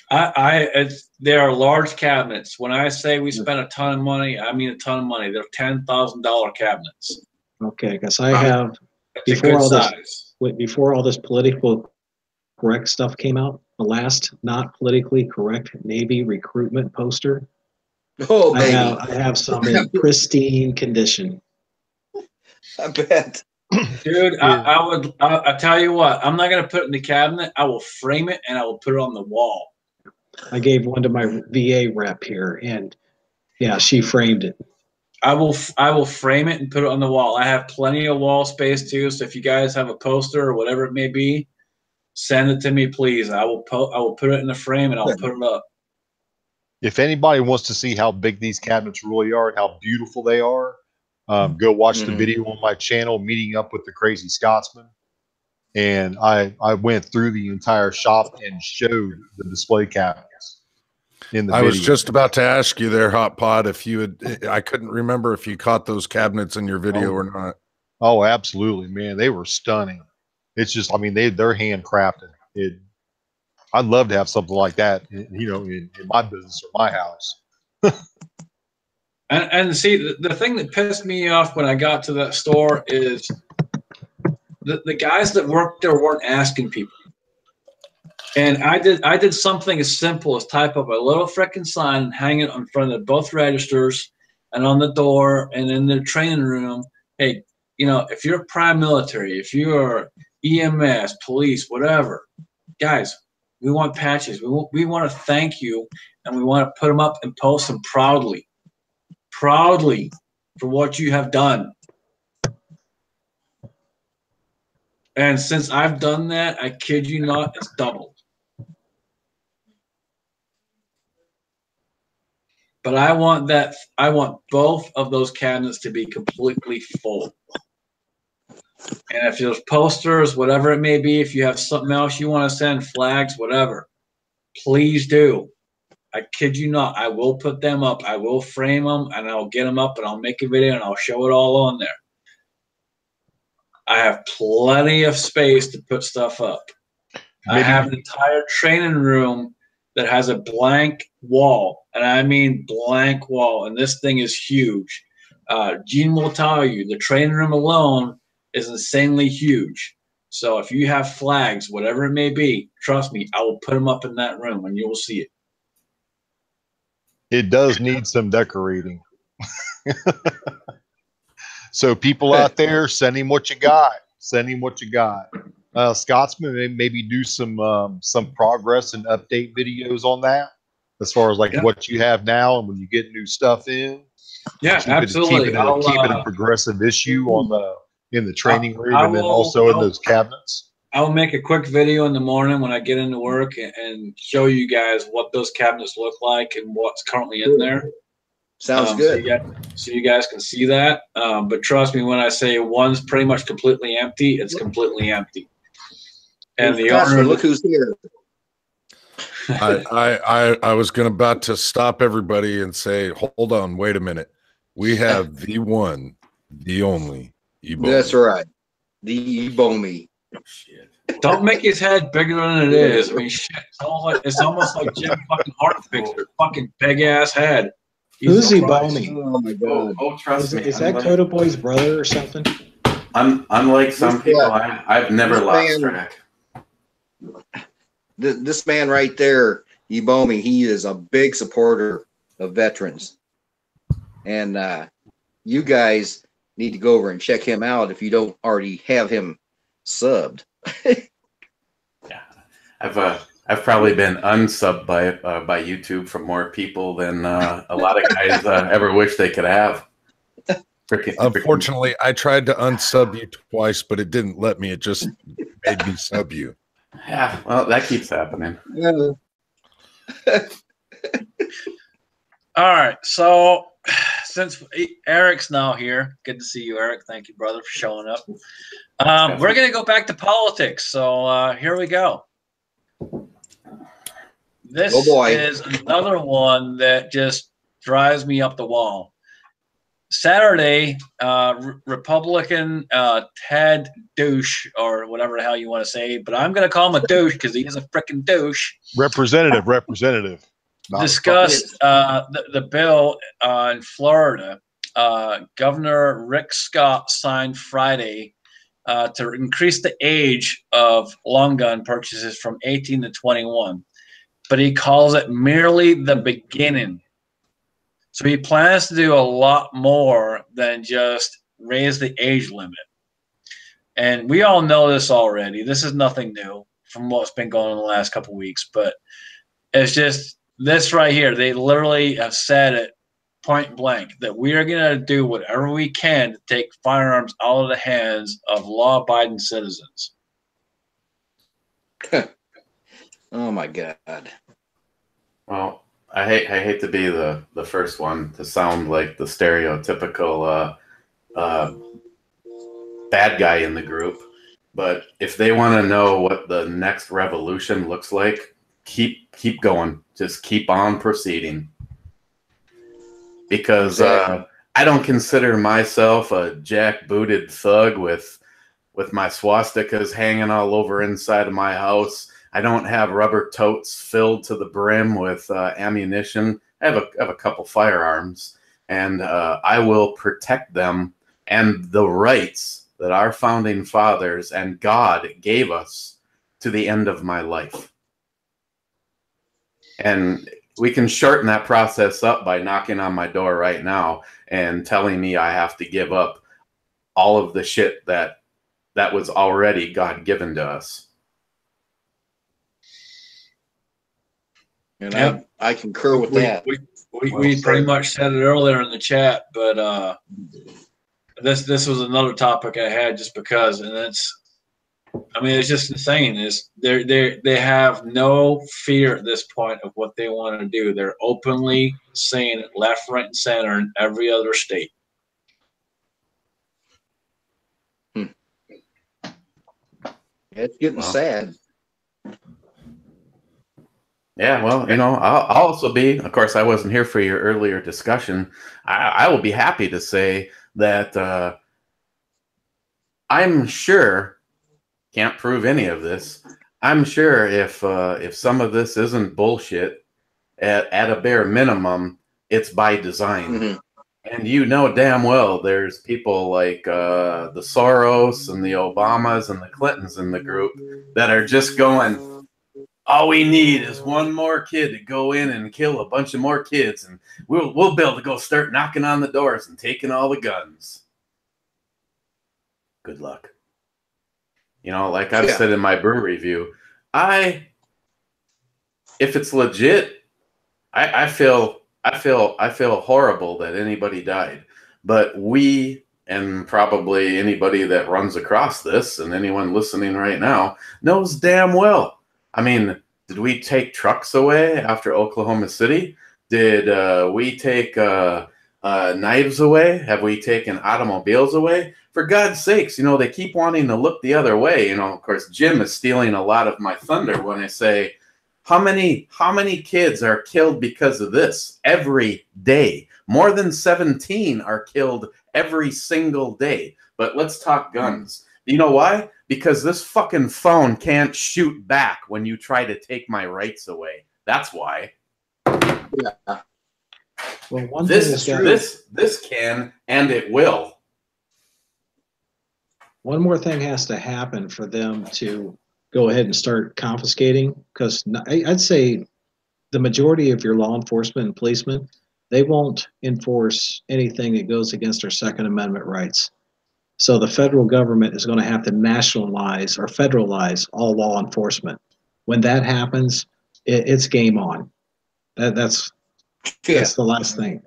Speaker 1: They are large cabinets. When I say we spent a ton of money, I mean a ton of money. They're $10,000 cabinets.
Speaker 4: Okay, because I have
Speaker 1: It's a good size.
Speaker 4: before all this political correct stuff came out, the last not politically correct Navy recruitment poster.
Speaker 6: Oh, baby.
Speaker 4: I have some in pristine condition.
Speaker 6: I bet.
Speaker 1: Dude, I tell you what, I'm not going to put it in the cabinet. I will frame it and I will put it on the wall.
Speaker 4: I gave one to my VA rep here, and yeah, she framed it.
Speaker 1: I will frame it and put it on the wall. I have plenty of wall space too, so if you guys have a poster or whatever it may be, send it to me, please. I will put it in the frame and I'll put it up.
Speaker 5: If anybody wants to see how big these cabinets really are and how beautiful they are, go watch the video on my channel, Meeting Up with the Crazy Scotsman. And I went through the entire shop and showed the display cabinets in the video.
Speaker 2: I was just about to ask you there, Hot Pod, if you had, I couldn't remember if you caught those cabinets in your video or not.
Speaker 5: Oh, absolutely, man. They were stunning. It's just, I mean, they're handcrafted. I'd love to have something like that, you know, in my business or my house.
Speaker 1: And see, the thing that pissed me off when I got to that store is the guys that worked there weren't asking people. And I did something as simple as type up a little frickin' sign and hang it in front of both registers and on the door and in the training room. Hey, you know, if you're prime military, if you're EMS, police, whatever, guys, we want patches. We want to thank you, and we want to put them up and post them proudly for what you have done. And since I've done that, I kid you not, it's doubled. But I want both of those cabinets to be completely full. And if there's posters, whatever it may be, if you have something else you want to send, flags, whatever, please do. I kid you not, I will put them up. I will frame them, and I'll get them up, and I'll make a video, and I'll show it all on there. I have plenty of space to put stuff up. I have an entire training room that has a blank wall, and I mean blank wall, and this thing is huge. Gene will tell you, the training room alone is insanely huge. So if you have flags, whatever it may be, trust me, I will put them up in that room, and you will see it.
Speaker 5: It does need some decorating. So people out there, send him what you got. Send him what you got. Scotsman, maybe do some progress and update videos on that, as far as like what you have now and when you get new stuff in.
Speaker 1: Yeah, absolutely.
Speaker 5: Keep it a progressive issue on in the training room and then also in those cabinets.
Speaker 1: I'll make a quick video in the morning when I get into work and show you guys what those cabinets look like and what's currently in there.
Speaker 6: Sounds good.
Speaker 1: So you guys can see that. But trust me when I say one's pretty much completely empty, it's completely empty. And the owner,
Speaker 6: look who's here.
Speaker 2: I was about to stop everybody and say, hold on, wait a minute. We have the one, the only Ebomi.
Speaker 6: That's right. The Ebomi.
Speaker 1: Shit. Don't make his head bigger than it is. I mean, shit. It's almost like Jim fucking Hartfixer, fucking big ass head.
Speaker 4: Who's Ebomi?
Speaker 6: Oh my god!
Speaker 7: Oh, trust me.
Speaker 4: Is that Coda Boy's brother or something?
Speaker 7: Unlike some people, I've never lost track.
Speaker 6: This man right there, Ebomi, he is a big supporter of veterans, and you guys need to go over and check him out if you don't already have him subbed.
Speaker 7: Yeah, I've probably been unsubbed by YouTube from more people than a lot of guys ever wish they could have.
Speaker 2: Unfortunately, I tried to unsub you twice, but it didn't let me. It just made me sub you.
Speaker 7: Yeah, well, that keeps happening.
Speaker 6: Yeah.
Speaker 1: All right, so since Eric's now here, good to see you, Eric. Thank you, brother, for showing up. We're going to go back to politics. So here we go. this
Speaker 6: Oh, boy.
Speaker 1: is another one that just drives me up the wall. Saturday, Republican Ted Douche, or whatever the hell you want to say, but I'm going to call him a douche because he is a freaking douche.
Speaker 5: Representative.
Speaker 1: Discussed the bill in Florida. Governor Rick Scott signed Friday to increase the age of long gun purchases from 18 to 21, but he calls it merely the beginning. So he plans to do a lot more than just raise the age limit. And we all know this already. This is nothing new from what's been going on the last couple of weeks, but it's just this right here. They literally have said it point blank that we are going to do whatever we can to take firearms out of the hands of law-abiding citizens.
Speaker 6: Oh my God.
Speaker 7: Well, I hate to be the first one to sound like the stereotypical bad guy in the group, but if they want to know what the next revolution looks like, keep going. Just keep on proceeding. Because I don't consider myself a jackbooted thug with my swastikas hanging all over inside of my house. I don't have rubber totes filled to the brim with ammunition. I have a couple firearms, and I will protect them and the rights that our founding fathers and God gave us to the end of my life. And we can shorten that process up by knocking on my door right now and telling me I have to give up all of the shit that was already God given to us.
Speaker 6: And
Speaker 1: Yep.
Speaker 6: I concur with that.
Speaker 1: We pretty much said it earlier in the chat, but this was another topic I had just because, and it's just insane. Is they have no fear at this point of what they want to do. They're openly saying it left, right, and center in every other state.
Speaker 6: It's getting sad.
Speaker 7: Yeah, well, I'll also be, of course, I wasn't here for your earlier discussion. I will be happy to say that I'm sure, can't prove any of this, I'm sure if some of this isn't bullshit, at a bare minimum, it's by design. Mm-hmm. And you know damn well there's people like the Soros and the Obamas and the Clintons in the group that are just going, all we need is one more kid to go in and kill a bunch of more kids, and we'll be able to go start knocking on the doors and taking all the guns. Good luck. Like I've said in my brew review, if it's legit, I feel horrible that anybody died. But we, and probably anybody that runs across this and anyone listening right now, knows damn well. I mean, did we take trucks away after Oklahoma City? Did we take knives away? Have we taken automobiles away? For God's sakes, they keep wanting to look the other way. Of course, Jim is stealing a lot of my thunder when I say, how many kids are killed because of this every day? More than 17 are killed every single day. But let's talk guns. You know why? Because this fucking phone can't shoot back when you try to take my rights away. That's why.
Speaker 6: Yeah.
Speaker 4: Well,
Speaker 7: this can, and it will.
Speaker 4: One more thing has to happen for them to go ahead and start confiscating, because I'd say the majority of your law enforcement and policemen, they won't enforce anything that goes against our Second Amendment rights. So the federal government is going to have to nationalize or federalize all law enforcement. When that happens, it's game on. That's the last thing.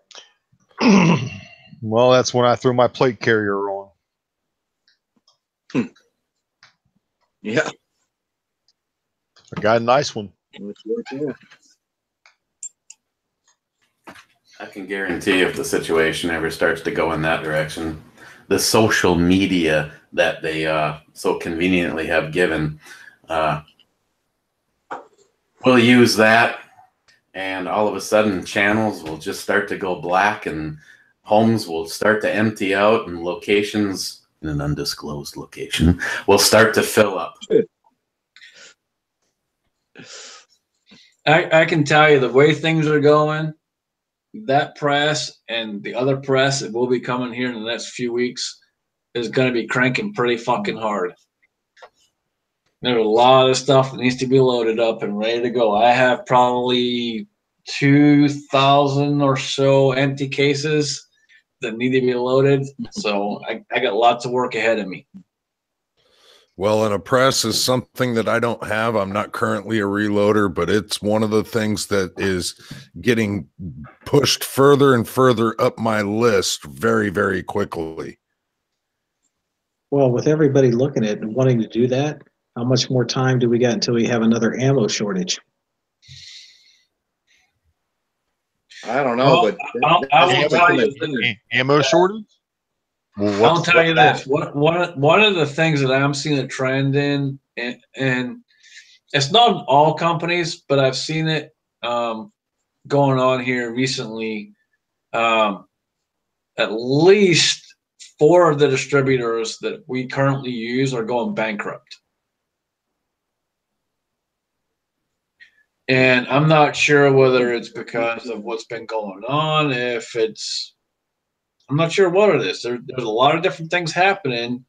Speaker 5: Well, that's when I threw my plate carrier on.
Speaker 6: Yeah.
Speaker 5: I got a nice one.
Speaker 7: I can guarantee if the situation ever starts to go in that direction, the social media that they so conveniently have given, we'll use that and all of a sudden channels will just start to go black and homes will start to empty out and locations in an undisclosed location will start to fill up.
Speaker 1: I can tell you the way things are going, that press and the other press that will be coming here in the next few weeks is going to be cranking pretty fucking hard. There's a lot of stuff that needs to be loaded up and ready to go. I have probably 2,000 or so empty cases that need to be loaded. So I got lots of work ahead of me.
Speaker 2: Well, and a press is something that I don't have. I'm not currently a reloader, but it's one of the things that is getting pushed further and further up my list very, very quickly.
Speaker 4: Well, with everybody looking at it and wanting to do that, how much more time do we got until we have another ammo shortage?
Speaker 6: I don't know,
Speaker 1: Well,
Speaker 6: but
Speaker 1: I will tell you this.
Speaker 5: Ammo shortage? Well,
Speaker 1: I'll tell you this. One of the things that I'm seeing a trend in, and it's not in all companies, but I've seen it going on here recently. At least 4 of the distributors that we currently use are going bankrupt. And I'm not sure whether it's because of what's been going on, I'm not sure what it is. There's a lot of different things happening,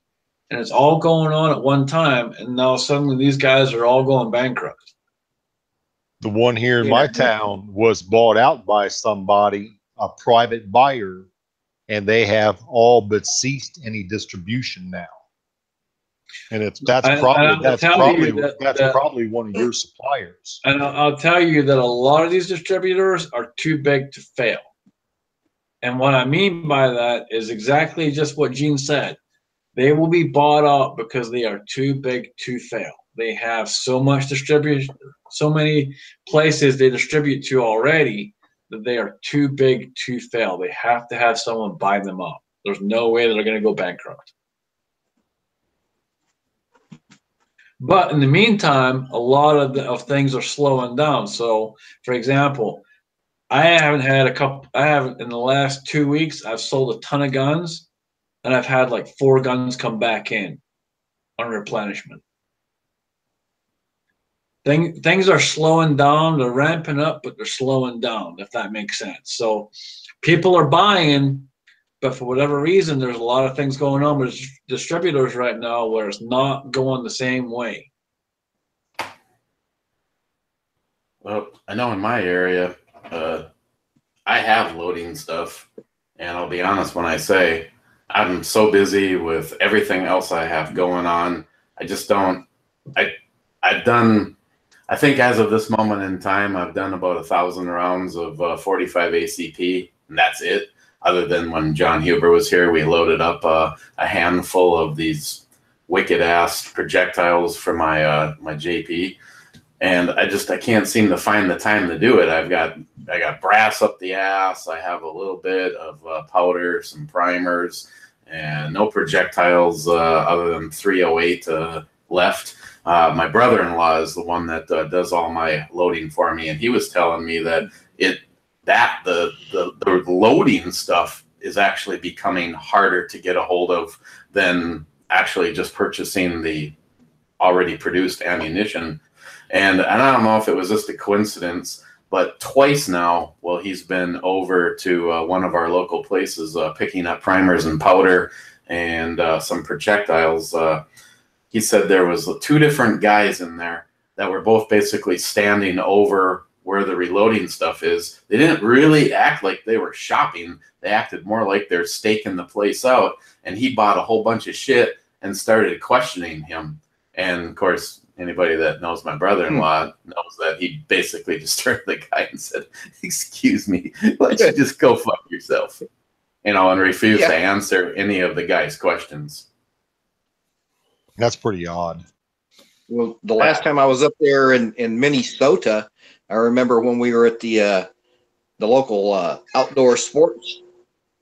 Speaker 1: and it's all going on at one time, and now suddenly these guys are all going bankrupt.
Speaker 5: The one here in my town was bought out by somebody, a private buyer, and they have all but ceased any distribution now. And that's probably one of your suppliers.
Speaker 1: And I'll tell you that a lot of these distributors are too big to fail. And what I mean by that is exactly just what Gene said. They will be bought out because they are too big to fail. They have so much distribution, so many places they distribute to already that they are too big to fail. They have to have someone buy them up. There's no way they're going to go bankrupt. But in the meantime, a lot of things are slowing down. So, for example, I haven't in the last 2 weeks, I've sold a ton of guns, and I've had like 4 guns come back in on replenishment. Things are slowing down. They're ramping up, but they're slowing down, if that makes sense. So people are buying, but for whatever reason, there's a lot of things going on with distributors right now where it's not going the same way.
Speaker 7: Well, I know in my area, I have loading stuff, and I'll be honest when I say I'm so busy with everything else I have going on. I just don't. I've done. I think as of this moment in time, I've done about 1,000 rounds of 45 ACP, and that's it. Other than when John Huber was here, we loaded up a handful of these wicked ass projectiles for my my JP, and I can't seem to find the time to do it. I got brass up the ass. I have a little bit of powder, some primers, and no projectiles other than 308 left. My brother-in-law is the one that does all my loading for me, and he was telling me that the loading stuff is actually becoming harder to get a hold of than actually just purchasing the already produced ammunition. And I don't know if it was just a coincidence, but twice now, well, he's been over to one of our local places picking up primers and powder and some projectiles. He said there was 2 different guys in there that were both basically standing over where the reloading stuff is. They didn't really act like they were shopping. They acted more like they're staking the place out. And he bought a whole bunch of shit and started questioning him. And of course, anybody that knows my brother-in-law knows that he basically just turned to the guy and said, "Excuse me, why don't you just go fuck yourself?" And refused to answer any of the guy's questions.
Speaker 5: That's pretty odd.
Speaker 6: Well, the last time I was up there in Minnesota, I remember when we were at the local outdoor sports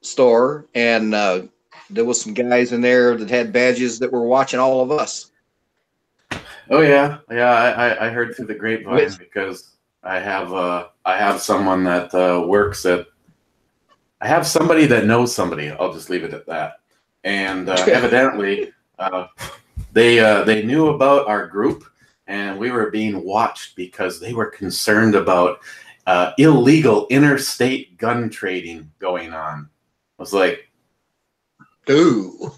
Speaker 6: store, and there was some guys in there that had badges that were watching all of us.
Speaker 7: Oh yeah, I heard through the grapevine because I have someone that works at. I have somebody that knows somebody. I'll just leave it at that. And evidently, they knew about our group, and we were being watched because they were concerned about illegal interstate gun trading going on. I was like,
Speaker 6: Ooh.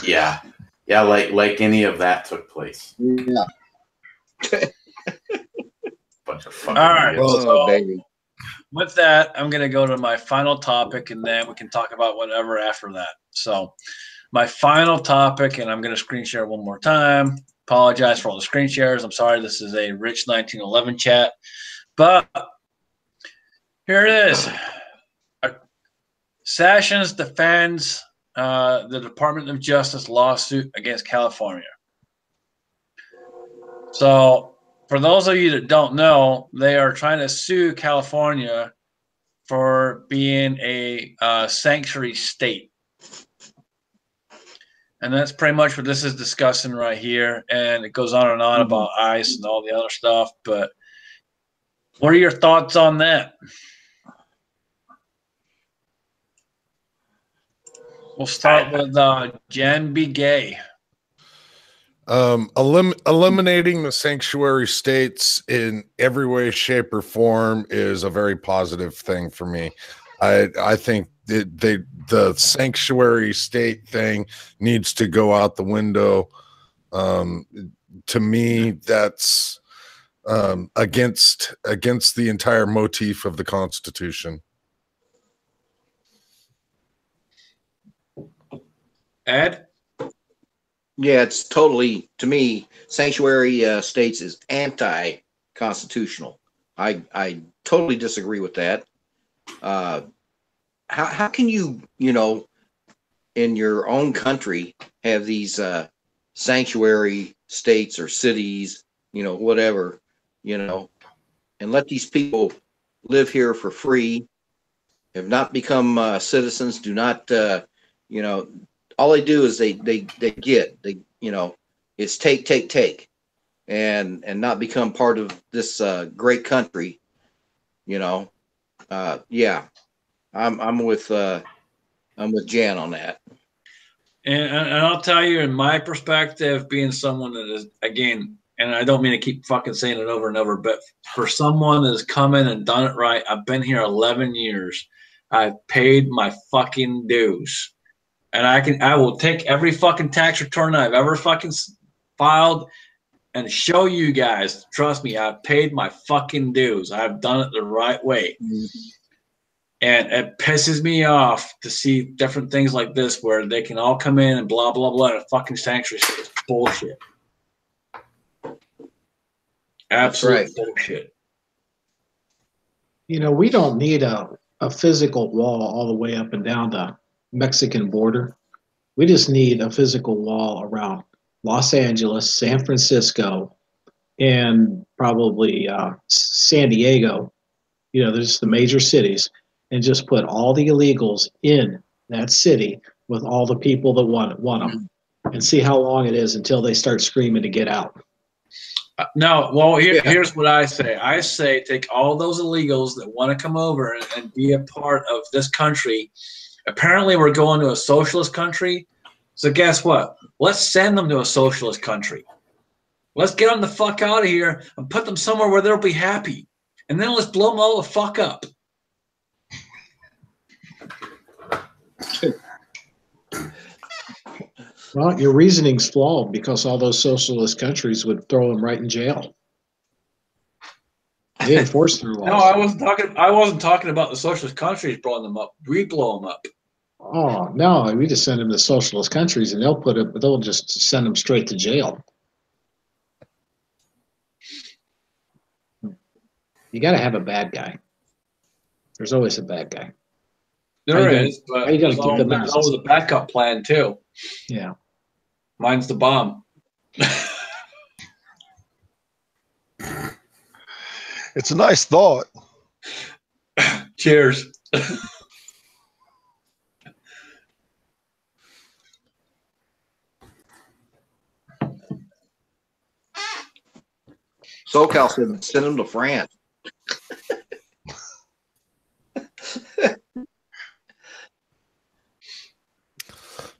Speaker 7: yeah, like any of that took place.
Speaker 6: Yeah.
Speaker 7: Bunch of fucking
Speaker 1: All right.
Speaker 7: idiots.
Speaker 6: Oh, baby.
Speaker 1: With that, I'm going to go to my final topic, and then we can talk about whatever after that. So, my final topic, and I'm going to screen share one more time. Apologize for all the screen shares. I'm sorry. This is a Rich 1911 chat, but here it is. Sessions defends the Department of Justice lawsuit against California. So, for those of you that don't know, they are trying to sue California for being a sanctuary state. And that's pretty much what this is discussing right here. And it goes on and on about ICE and all the other stuff. But what are your thoughts on that? We'll start with janisgay.
Speaker 2: Eliminating the sanctuary states in every way, shape, or form is a very positive thing for me. I think the sanctuary state thing needs to go out the window. To me, that's against the entire motif of the Constitution.
Speaker 1: Ed?
Speaker 6: Yeah, it's totally, to me, sanctuary states is anti-constitutional. I totally disagree with that. How can you, in your own country have these sanctuary states or cities, whatever, and let these people live here for free, have not become citizens, do not, all they do is they it's take and not become part of this great country. Yeah, I'm with Jan on that.
Speaker 1: And I'll tell you, in my perspective, being someone that is, again, and I don't mean to keep fucking saying it over and over, but for someone that has come in and done it right, I've been here 11 years. I've paid my fucking dues. And I will take every fucking tax return I've ever fucking filed and show you guys. Trust me, I've paid my fucking dues. I've done it the right way. And it pisses me off to see different things like this where they can all come in and blah, blah, blah. And a fucking sanctuary state is bullshit. Absolute bullshit.
Speaker 4: We don't need a physical wall all the way up and down the Mexican border. We just need a physical wall around Los Angeles, San Francisco, and probably San Diego. There's the major cities, and just put all the illegals in that city with all the people that want them, and see how long it is until they start screaming to get out.
Speaker 1: No, well, here's what I say. I say take all those illegals that want to come over and be a part of this country. Apparently, we're going to a socialist country. So guess what? Let's send them to a socialist country. Let's get them the fuck out of here and put them somewhere where they'll be happy. And then let's blow them all the fuck up.
Speaker 4: Well, your reasoning's flawed because all those socialist countries would throw them right in jail. They enforce their laws.
Speaker 1: No, I wasn't talking about the socialist countries blowing them up. We blow them up.
Speaker 4: Oh no, we just send them to socialist countries, and they'll just send them straight to jail. You got to have a bad guy. There's always a bad guy.
Speaker 1: There is, but
Speaker 4: there's
Speaker 1: always a backup plan too.
Speaker 4: Yeah.
Speaker 1: Mine's the bomb.
Speaker 5: It's a nice thought.
Speaker 1: Cheers.
Speaker 6: SoCal said send them to France.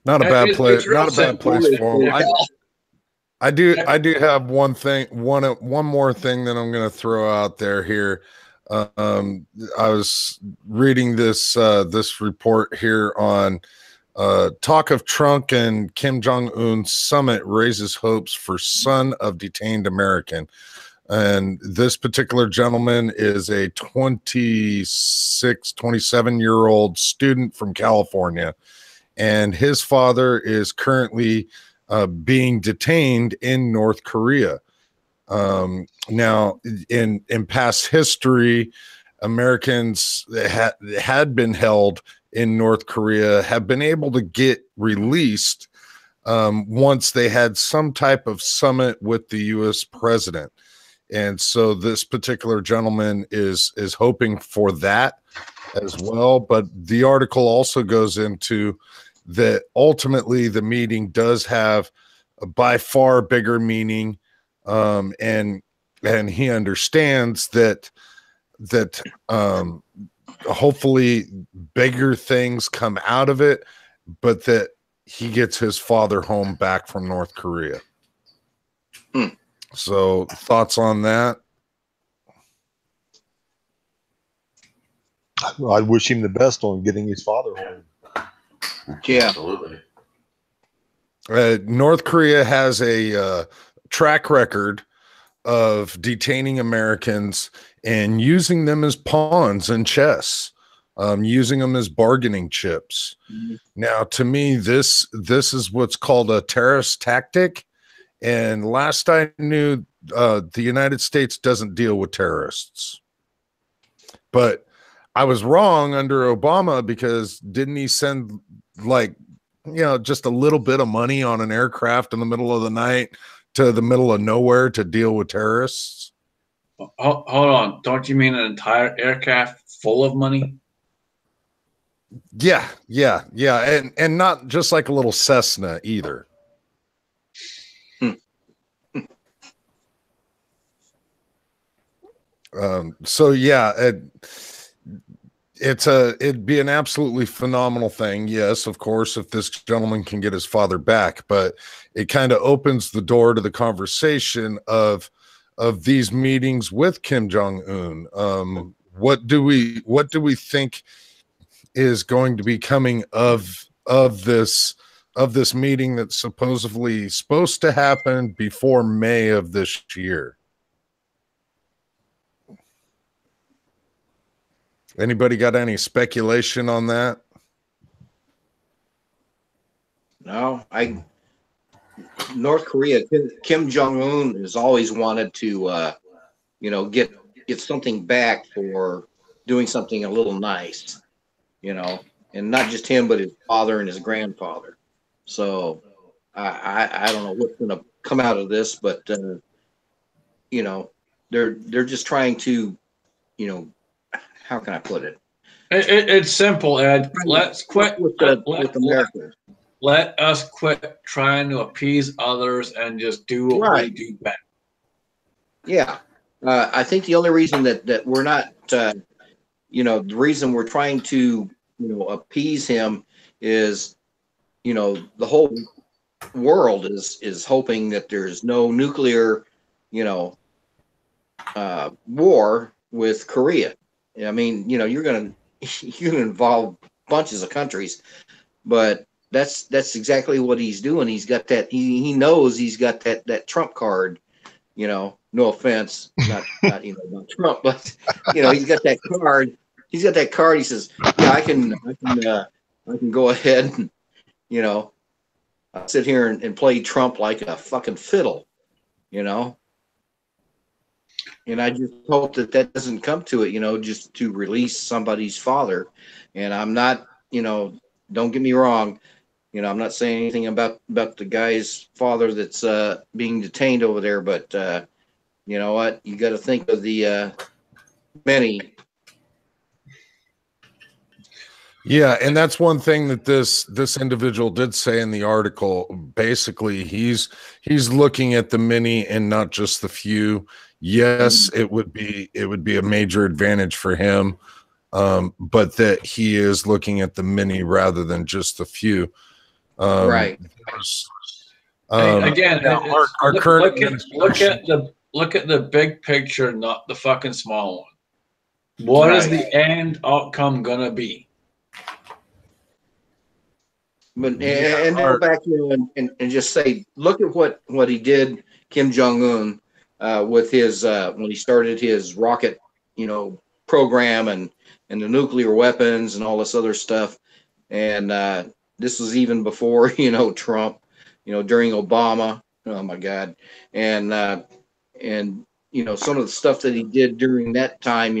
Speaker 2: Not a bad place.
Speaker 1: It's real
Speaker 2: Not a bad
Speaker 1: simple.
Speaker 2: place for him.
Speaker 1: Yeah.
Speaker 2: I do have one more thing that I'm going to throw out there here. I was reading this report here on talk of Trump and Kim Jong-un summit raises hopes for son of detained American. And this particular gentleman is a 27-year-old student from California, and his father is currently being detained in North Korea. Now, in past history, Americans that had been held in North Korea have been able to get released once they had some type of summit with the U.S. president. And so this particular gentleman is hoping for that as well. But the article also goes into that ultimately the meeting does have a by far bigger meaning, and he understands that hopefully bigger things come out of it, but that he gets his father home back from North Korea. So thoughts on that?
Speaker 5: Well, I wish him the best on getting his father home.
Speaker 6: Yeah,
Speaker 7: Absolutely.
Speaker 2: North Korea has a track record of detaining Americans and using them as pawns in chess, using them as bargaining chips.
Speaker 6: Mm-hmm.
Speaker 2: Now, to me, this is what's called a terrorist tactic. And last I knew, the United States doesn't deal with terrorists. But I was wrong under Obama, because didn't he send just a little bit of money on an aircraft in the middle of the night to the middle of nowhere to deal with terrorists?
Speaker 1: Hold on. Don't you mean an entire aircraft full of money?
Speaker 2: Yeah. And not just like a little Cessna either. So yeah, it'd be an absolutely phenomenal thing. Yes, of course, if this gentleman can get his father back, but it kind of opens the door to the conversation of these meetings with Kim Jong-un. What do we think is going to be coming of this meeting that's supposedly supposed to happen before May of this year? Anybody got any speculation on that?
Speaker 6: no, North Korea, Kim Jong-un has always wanted to, get something back for doing something a little nice, and not just him, but his father and his grandfather. So I don't know what's going to come out of this, but they're just trying to, how can I put it?
Speaker 1: It's simple, Ed. Let's quit
Speaker 6: with America.
Speaker 1: Let us quit trying to appease others and just do what we do best.
Speaker 6: Yeah. I think the only reason that we're not, the reason we're trying to, appease him is, the whole world is hoping that there's no nuclear, war with Korea. I mean, you're going to involve bunches of countries, but that's exactly what he's doing. He's got that. He knows he's got that Trump card. No offense, not Trump, but he's got that card. He's got that card. He says, "Yeah, I can go ahead and I'll sit here and play Trump like a fucking fiddle." And I just hope that doesn't come to it, just to release somebody's father. And I'm not, don't get me wrong, I'm not saying anything about the guy's father that's being detained over there, but you know what? You got to think of the many.
Speaker 2: Yeah, and that's one thing that this individual did say in the article. Basically, he's looking at the many and not just the few. Yes, it would be a major advantage for him, but that he is looking at the many rather than just the few.
Speaker 6: Right.
Speaker 1: Again,
Speaker 2: our current
Speaker 1: look at the big picture, not the fucking small one. What is the end outcome gonna be?
Speaker 6: But and go back and just say, look at what he did, Kim Jong Un, with his when he started his rocket, program and the nuclear weapons and all this other stuff. And this was even before Trump, during Obama. Oh my God, and some of the stuff that he did during that time,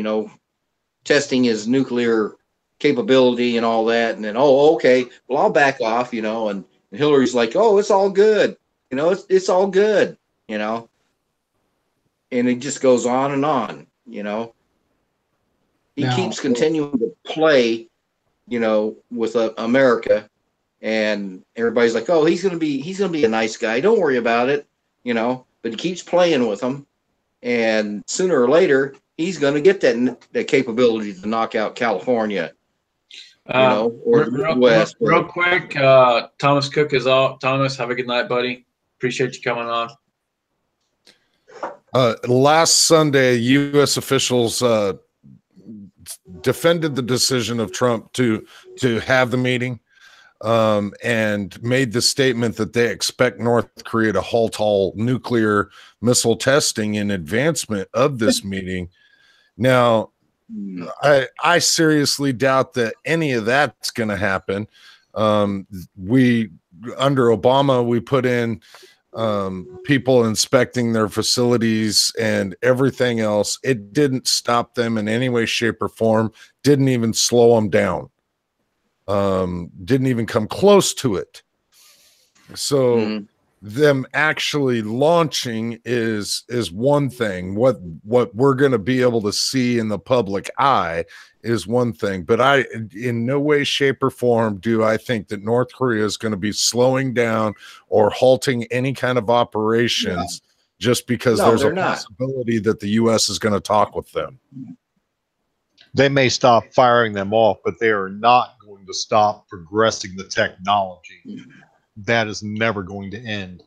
Speaker 6: testing his nuclear capability and all that, and then okay, well I'll back off, and Hillary's like, oh, it's all good, it's all good, and it just goes on and on, he keeps continuing to play, with America, and everybody's like, oh, he's gonna be a nice guy, don't worry about it, but he keeps playing with them, and sooner or later he's gonna get that capability to knock out California. Or West.
Speaker 1: Real quick, Thomas Cook is out. Thomas, have a good night, buddy. Appreciate you coming on.
Speaker 2: Last Sunday, U.S. officials defended the decision of Trump to have the meeting, and made the statement that they expect North Korea to halt all nuclear missile testing in advancement of this meeting. Now, I seriously doubt that any of that's going to happen. We, under Obama, we put in people inspecting their facilities and everything else. It didn't stop them in any way, shape, or form. Didn't even slow them down. Didn't even come close to it. So them actually launching is one thing. What we're going to be able to see in the public eye is one thing. But I, in no way, shape, or form do I think that North Korea is going to be slowing down or halting any kind of operations just because there's a possibility that the U.S. is going to talk with them.
Speaker 5: They may stop firing them off, but they are not going to stop progressing the technology. That is never going to end.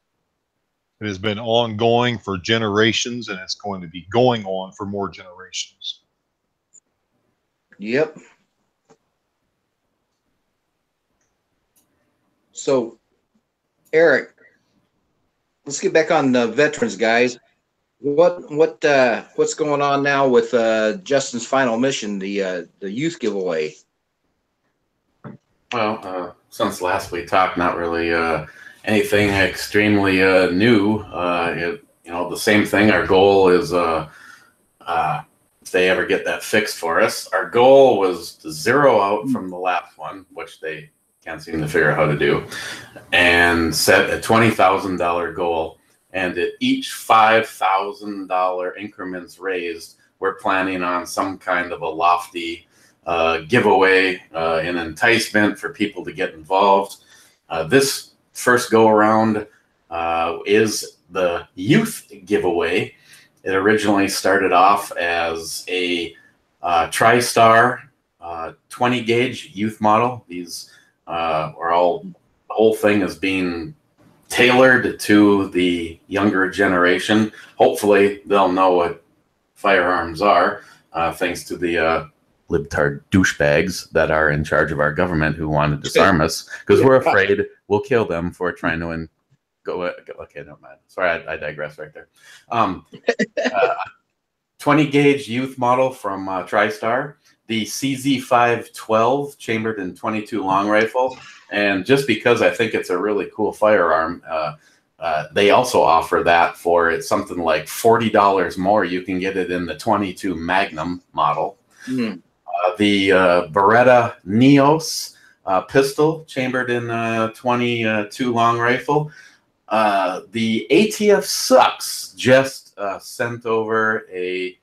Speaker 5: It has been ongoing for generations, and it's going to be going on for more generations.
Speaker 6: Yep. So, Eric, let's get back on the veterans, guys. What's going on now with Justin's final mission, the youth giveaway?
Speaker 7: Well, since last we talked, not really anything extremely new. The same thing. Our goal is, if they ever get that fixed for us, our goal was to zero out from the last one, which they can't seem to figure out how to do, and set a $20,000 goal. And at each $5,000 increments raised, we're planning on some kind of a lofty giveaway, an enticement for people to get involved. This first go around is the youth giveaway. It originally started off as a TriStar 20 gauge youth model. These are all, the whole thing is being tailored to the younger generation. Hopefully they'll know what firearms are, thanks to the libtard douchebags that are in charge of our government who want to disarm us because we're afraid we'll kill them for trying to go. Okay, never mind. Sorry, I digress right there. 20 gauge youth model from TriStar, the CZ512 chambered in 22 long rifle. And just because I think it's a really cool firearm, they also offer that for it's something like $40 more. You can get it in the 22 Magnum model. The Beretta Neos pistol chambered in 22 long rifle. The ATF Sucks just sent over a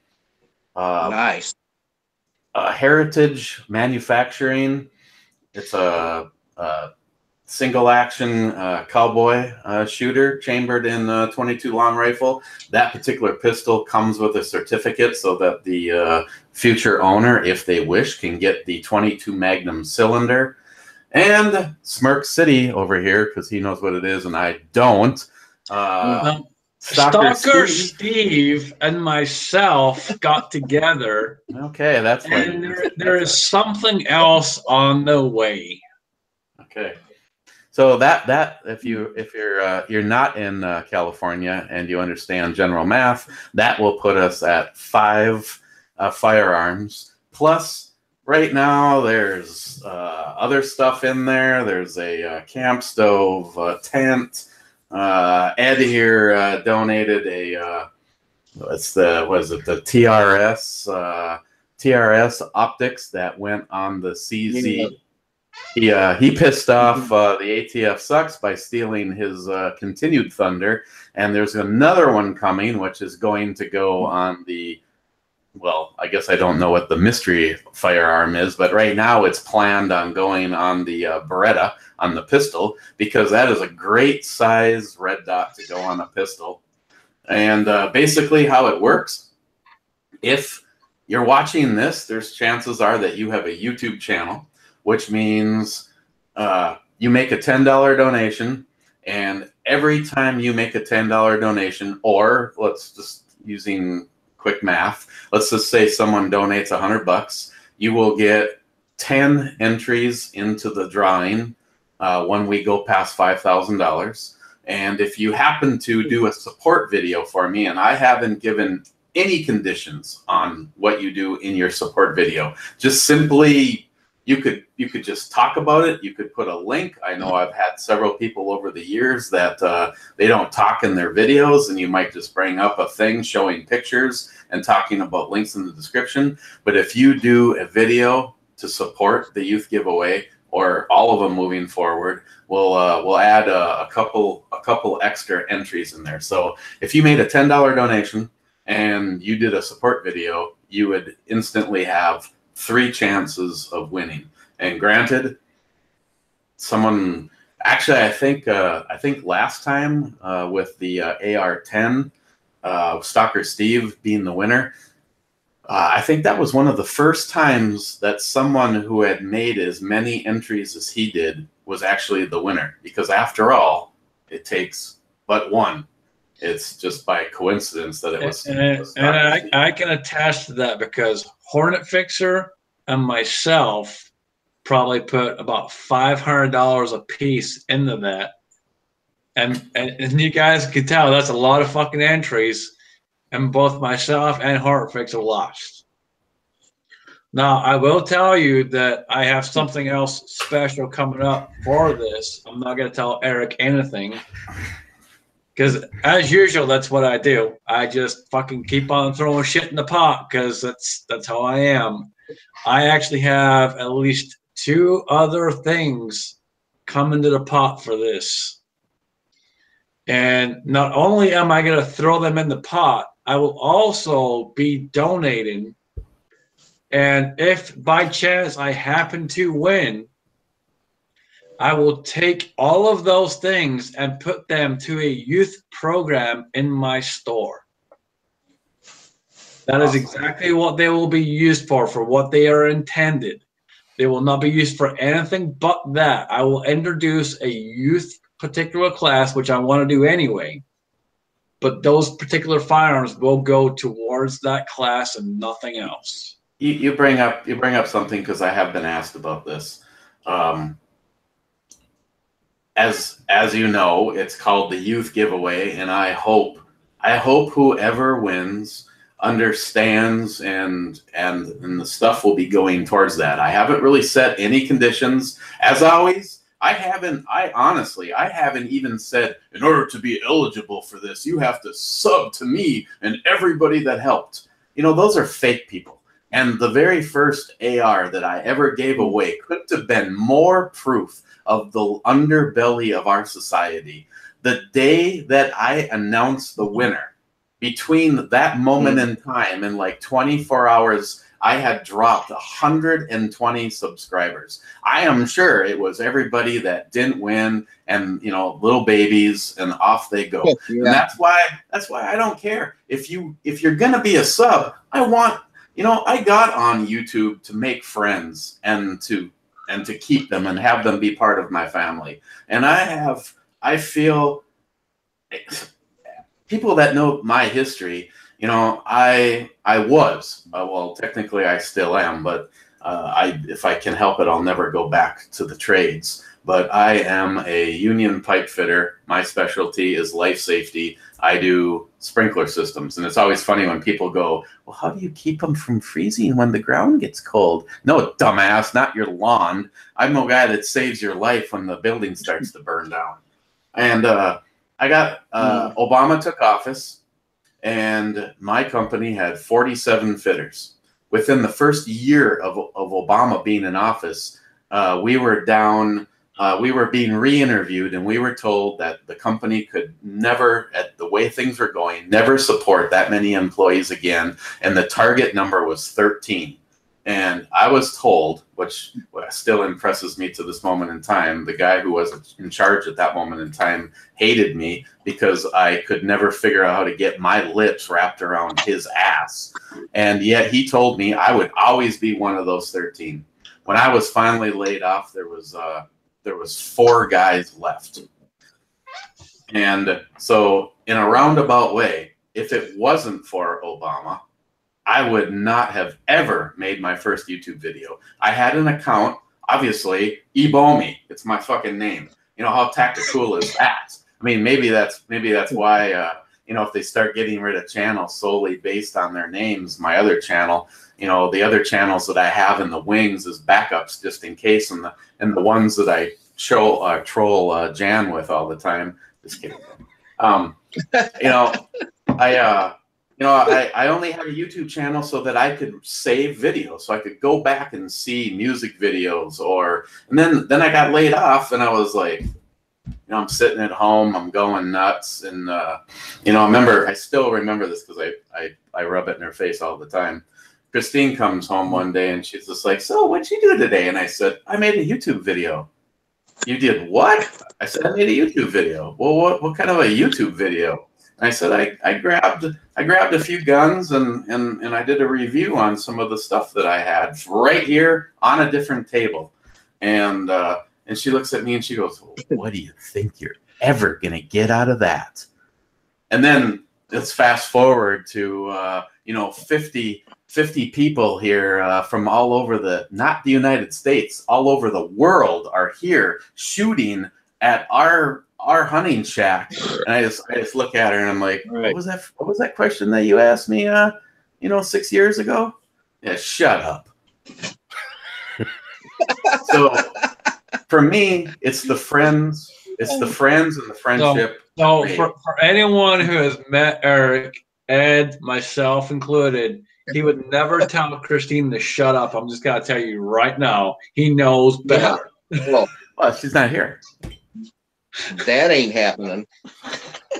Speaker 6: nice
Speaker 7: Heritage Manufacturing. It's a single action cowboy shooter chambered in 22 long rifle. That particular pistol comes with a certificate so that the future owner, if they wish, can get the 22 Magnum cylinder. And Smirk City over here, because he knows what it is and I don't.
Speaker 1: Stalker Steve and myself got together.
Speaker 7: Okay, that's why.
Speaker 1: And there is something else on the way.
Speaker 7: Okay. So that if you're not in California and you understand general math, that will put us at 5 firearms. Plus, right now there's other stuff in there. There's a camp stove, a tent. Ed here donated a the TRS optics that went on the CZ. He pissed off the ATF sucks by stealing his continued thunder, and there's another one coming which is going to go on the, well, I guess I don't know what the mystery firearm is, but right now it's planned on going on the Beretta, on the pistol, because that is a great size red dot to go on a pistol. And basically how it works, if you're watching this, there's chances are that you have a YouTube channel, which means you make a $10 donation, and every time you make a $10 donation, or let's just using quick math, let's just say someone donates $100, you will get 10 entries into the drawing when we go past $5,000. And if you happen to do a support video for me, and I haven't given any conditions on what you do in your support video, just simply you could just talk about it. You could put a link. I know I've had several people over the years that they don't talk in their videos, and you might just bring up a thing showing pictures and talking about links in the description. But if you do a video to support the youth giveaway, or all of them moving forward, we'll add a couple extra entries in there. So if you made a $10 donation and you did a support video, you would instantly have 3 chances of winning. And granted, someone actually, I think last time with the AR-10, Stalker Steve being the winner, I think that was one of the first times that someone who had made as many entries as he did was actually the winner. Because after all, it takes but one. It's just by coincidence that it was.
Speaker 1: And I can attest to that, because Hornet Fixer and myself probably put about $500 a piece into that. And you guys can tell that's a lot of fucking entries. And both myself and Hornet Fixer lost. Now, I will tell you that I have something else special coming up for this. I'm not going to tell Eric anything, because as usual, that's what I do. I just fucking keep on throwing shit in the pot, because that's how I am. I actually have at least 2 other things coming to the pot for this. And not only am I going to throw them in the pot, I will also be donating. And if by chance I happen to win, I will take all of those things and put them to a youth program in my store. That is exactly what they will be used for what they are intended. They will not be used for anything but that. I will introduce a youth particular class, which I want to do anyway. But those particular firearms will go towards that class and nothing else.
Speaker 7: You bring up something, because I have been asked about this. As you know, it's called the youth giveaway, and I hope whoever wins understands and the stuff will be going towards that. I haven't really set any conditions. As always, I honestly haven't even said, in order to be eligible for this, you have to sub to me and everybody that helped. You know, those are fake people. And the very first AR that I ever gave away couldn't have been more proof of the underbelly of our society. The day that I announced the winner, between that moment in time and like 24 hours, I had dropped 120 subscribers. I am sure it was everybody that didn't win, and little babies, and off they go. Yeah. And that's why I don't care. If you're gonna be a sub, I got on YouTube to make friends and to and to keep them and have them be part of my family. And I feel people that know my history, you know, I was, well, technically I still am, but if I can help it, I'll never go back to the trades. But I am a union pipe fitter. My specialty is life safety. I do sprinkler systems. And it's always funny when people go, well, how do you keep them from freezing when the ground gets cold? No, dumbass, not your lawn. I'm the guy that saves your life when the building starts to burn down. And I got, Obama took office, and my company had 47 fitters. Within the first year of Obama being in office, we were down. We were being re-interviewed, and we were told that the company could never, at the way things were going, never support that many employees again. And the target number was 13. And I was told, which still impresses me to this moment in time, the guy who was in charge at that moment in time hated me because I could never figure out how to get my lips wrapped around his ass. And yet he told me I would always be one of those 13. When I was finally laid off, there was 4 guys left. And so in a roundabout way, if it wasn't for Obama, I would not have ever made my first YouTube video. I had an account, obviously, Ebomi. It's my fucking name. You know, how tactical is that? I mean, maybe that's why, you know, if they start getting rid of channels solely based on their names, my other channel, you know, the other channels that I have in the wings is backups just in case, and the ones that I troll Jan with all the time. Just kidding. You know, I only had a YouTube channel so that I could save videos, so I could go back and see music videos, and then I got laid off, and I was like, you know, I'm sitting at home, I'm going nuts, and you know, I still remember this because I rub it in her face all the time. Christine comes home one day and she's just like, so what'd you do today? And I said, I made a YouTube video. You did what? I said, I made a YouTube video. Well, what kind of a YouTube video? And I said, I grabbed a few guns and I did a review on some of the stuff that I had right here on a different table. And she looks at me and she goes, what do you think you're ever going to get out of that? And then let's fast forward to, you know, 50 people here from all over not the United States, all over the world are here shooting at our hunting shack. And I just look at her and I'm like, right. What was that question that you asked me, you know, 6 years ago? Yeah, shut up. So for me, it's the friends and the friendship.
Speaker 1: So for anyone who has met Eric, Ed, myself included, he would never tell Christine to shut up. I'm just gonna tell you right now, he knows better.
Speaker 6: Yeah.
Speaker 7: Well, she's not here.
Speaker 6: That ain't happening.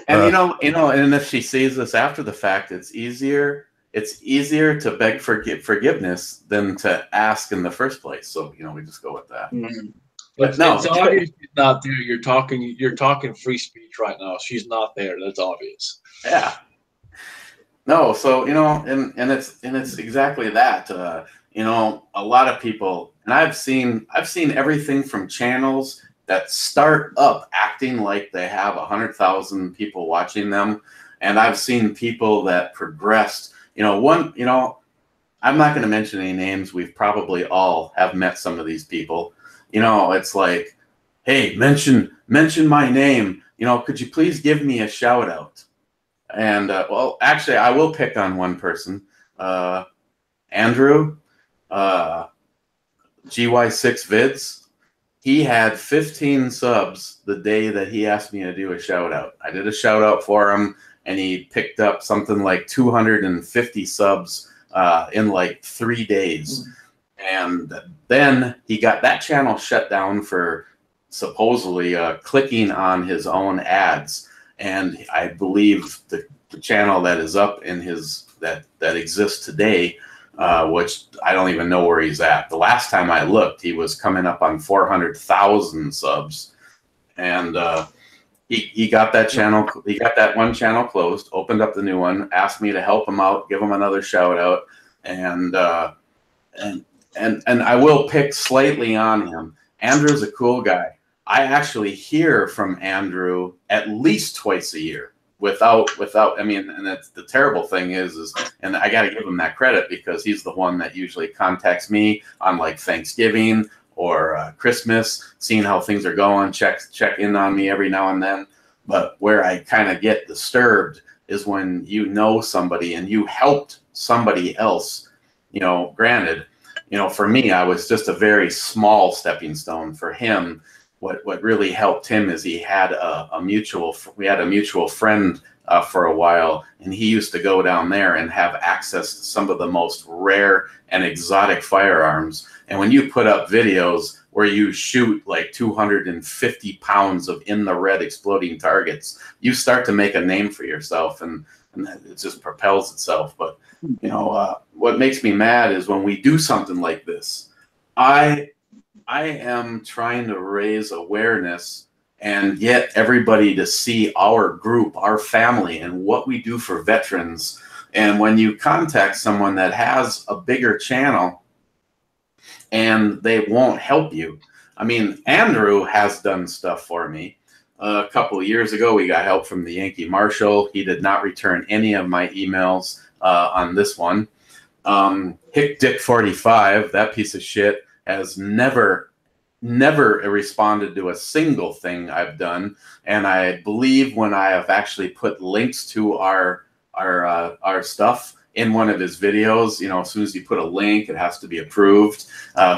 Speaker 7: And you know, and if she sees this after the fact, it's easier to beg forgiveness than to ask in the first place. So, you know, we just go with that.
Speaker 6: Mm-hmm.
Speaker 1: But no, it's obvious she's not there. You're talking free speech right now. She's not there. That's obvious.
Speaker 7: Yeah. No, so, you know, and it's exactly that. You know, a lot of people, and I've seen everything from channels that start up acting like they have 100,000 people watching them, and I've seen people that progressed. You know, I'm not going to mention any names. We've probably all have met some of these people. You know, it's like, hey, mention my name. You know, could you please give me a shout out? And well, actually, I will pick on one person, Andrew, GY6 Vids. He had 15 subs the day that he asked me to do a shout out. I did a shout out for him, and he picked up something like 250 subs in like 3 days. And then he got that channel shut down for supposedly clicking on his own ads. And I believe the channel that is up in his that exists today, which I don't even know where he's at. The last time I looked, he was coming up on 400,000 subs, and he got that channel. He got that one channel closed, opened up the new one, asked me to help him out, give him another shout out, and and I will pick slightly on him. Andrew's a cool guy. I actually hear from Andrew at least twice a year without, I mean, and that's the terrible thing is, and I got to give him that credit because he's the one that usually contacts me on like Thanksgiving or Christmas, seeing how things are going, check in on me every now and then. But where I kind of get disturbed is when you know somebody and you helped somebody else, you know, granted, you know, for me, I was just a very small stepping stone. For him, what really helped him is he had we had a mutual friend for a while, and he used to go down there and have access to some of the most rare and exotic firearms. And when you put up videos where you shoot like 250 pounds of in the red exploding targets, you start to make a name for yourself, and it just propels itself. But you know, what makes me mad is when we do something like this. I am trying to raise awareness and get everybody to see our group, our family, and what we do for veterans. And when you contact someone that has a bigger channel and they won't help you, I mean, Andrew has done stuff for me. A couple of years ago, we got help from the Yankee Marshal. He did not return any of my emails on this one. Hick Dick 45, that piece of shit, has never responded to a single thing I've done. And I believe when I have actually put links to our stuff in one of his videos, you know, as soon as you put a link, it has to be approved.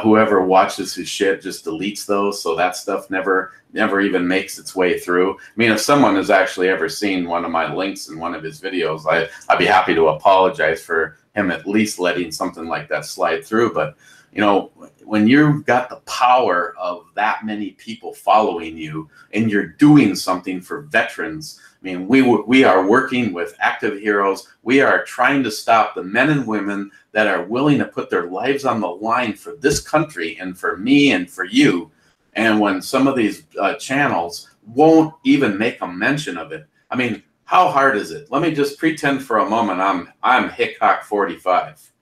Speaker 7: Whoever watches his shit just deletes those, so that stuff never even makes its way through. I mean, if someone has actually ever seen one of my links in one of his videos, I'd be happy to apologize for him at least letting something like that slide through. But you know, when you've got the power of that many people following you and you're doing something for veterans, I mean, we are working with active heroes. We are trying to stop the men and women that are willing to put their lives on the line for this country and for me and for you. And when some of these channels won't even make a mention of it, I mean, how hard is it? Let me just pretend for a moment I'm Hickok 45.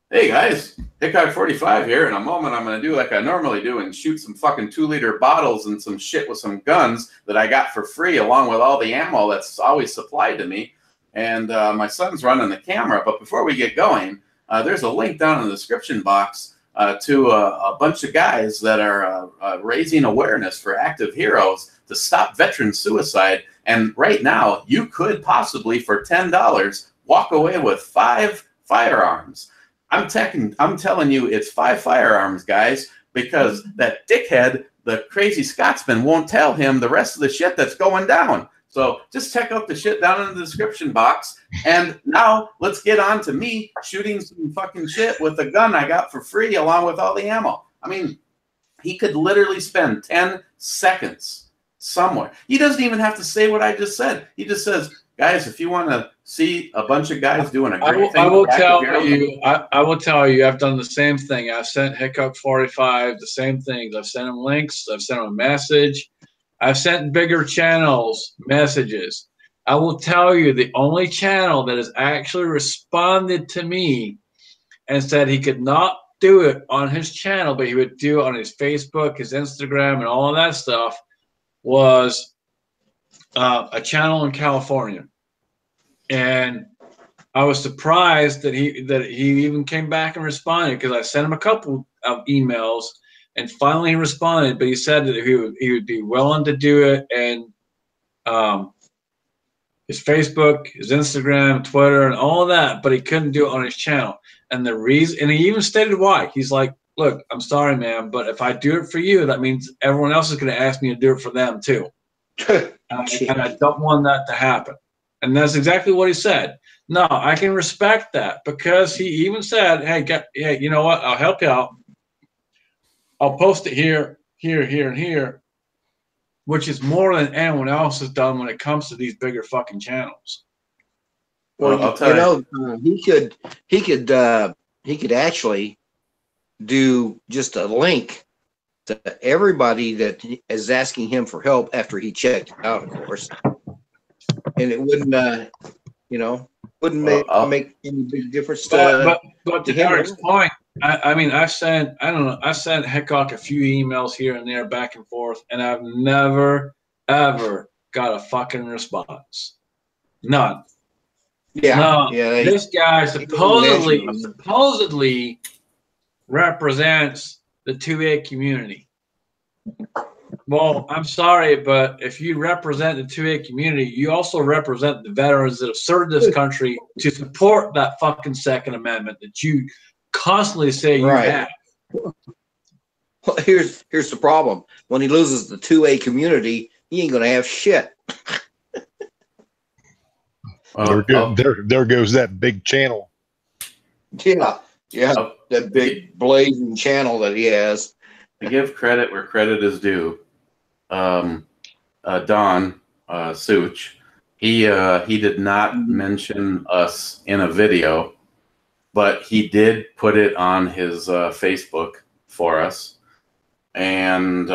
Speaker 7: Hey guys, Hickok 45 here. In a moment, I'm going to do like I normally do and shoot some fucking 2-liter bottles and some shit with some guns that I got for free, along with all the ammo that's always supplied to me. And my son's running the camera. But before we get going, there's a link down in the description box to a bunch of guys that are raising awareness for active heroes to stop veteran suicide. And right now, you could possibly, for $10, walk away with 5 firearms. I'm telling you, it's 5 firearms, guys, because that dickhead, the crazy Scotsman, won't tell him the rest of the shit that's going down. So just check out the shit down in the description box. And now let's get on to me shooting some fucking shit with a gun I got for free along with all the ammo. I mean, he could literally spend 10 seconds somewhere. He doesn't even have to say what I just said. He just says, guys, if you want to see a bunch of guys doing a great thing,
Speaker 1: I will tell you, I've done the same thing. I've sent Hickok 45 the same things. I've sent him links. I've sent him a message. I've sent bigger channels messages. I will tell you, the only channel that has actually responded to me and said he could not do it on his channel, but he would do it on his Facebook, his Instagram, and all of that stuff, was a channel in California. And I was surprised that he even came back and responded, because I sent him a couple of emails, and finally he responded. But he said that he would be willing to do it, and his Facebook, his Instagram, Twitter, and all of that, but he couldn't do it on his channel. And the reason, and he even stated why. He's like, "Look, I'm sorry, man, but if I do it for you, that means everyone else is going to ask me to do it for them too." And I don't want that to happen. And that's exactly what he said. No, I can respect that, because he even said, hey, you know what? I'll help you out. I'll post it here, here, here, and here, which is more than anyone else has done when it comes to these bigger fucking channels.
Speaker 6: Well, I'll tell you, he could actually do just a link to everybody that is asking him for help after he checked it out, of course. And it wouldn't, make any big difference.
Speaker 1: But to Derek's point, I mean, I don't know, I sent Hickok a few emails here and there back and forth, and I've never, ever got a fucking response. None.
Speaker 6: Yeah,
Speaker 1: No,
Speaker 6: yeah.
Speaker 1: this guy supposedly
Speaker 6: mentioned them.
Speaker 1: supposedly represents the 2A community. Well, I'm sorry, but if you represent the 2A community, you also represent the veterans that have served this country to support that fucking Second Amendment that you constantly say you
Speaker 6: Right.
Speaker 1: have.
Speaker 6: Well, here's the problem. When he loses the 2A community, he ain't gonna have shit.
Speaker 5: There goes that big channel.
Speaker 6: Yeah, that big blazing channel that he has.
Speaker 7: To give credit where credit is due, Don Such, he did not mention us in a video, but he did put it on his Facebook for us. And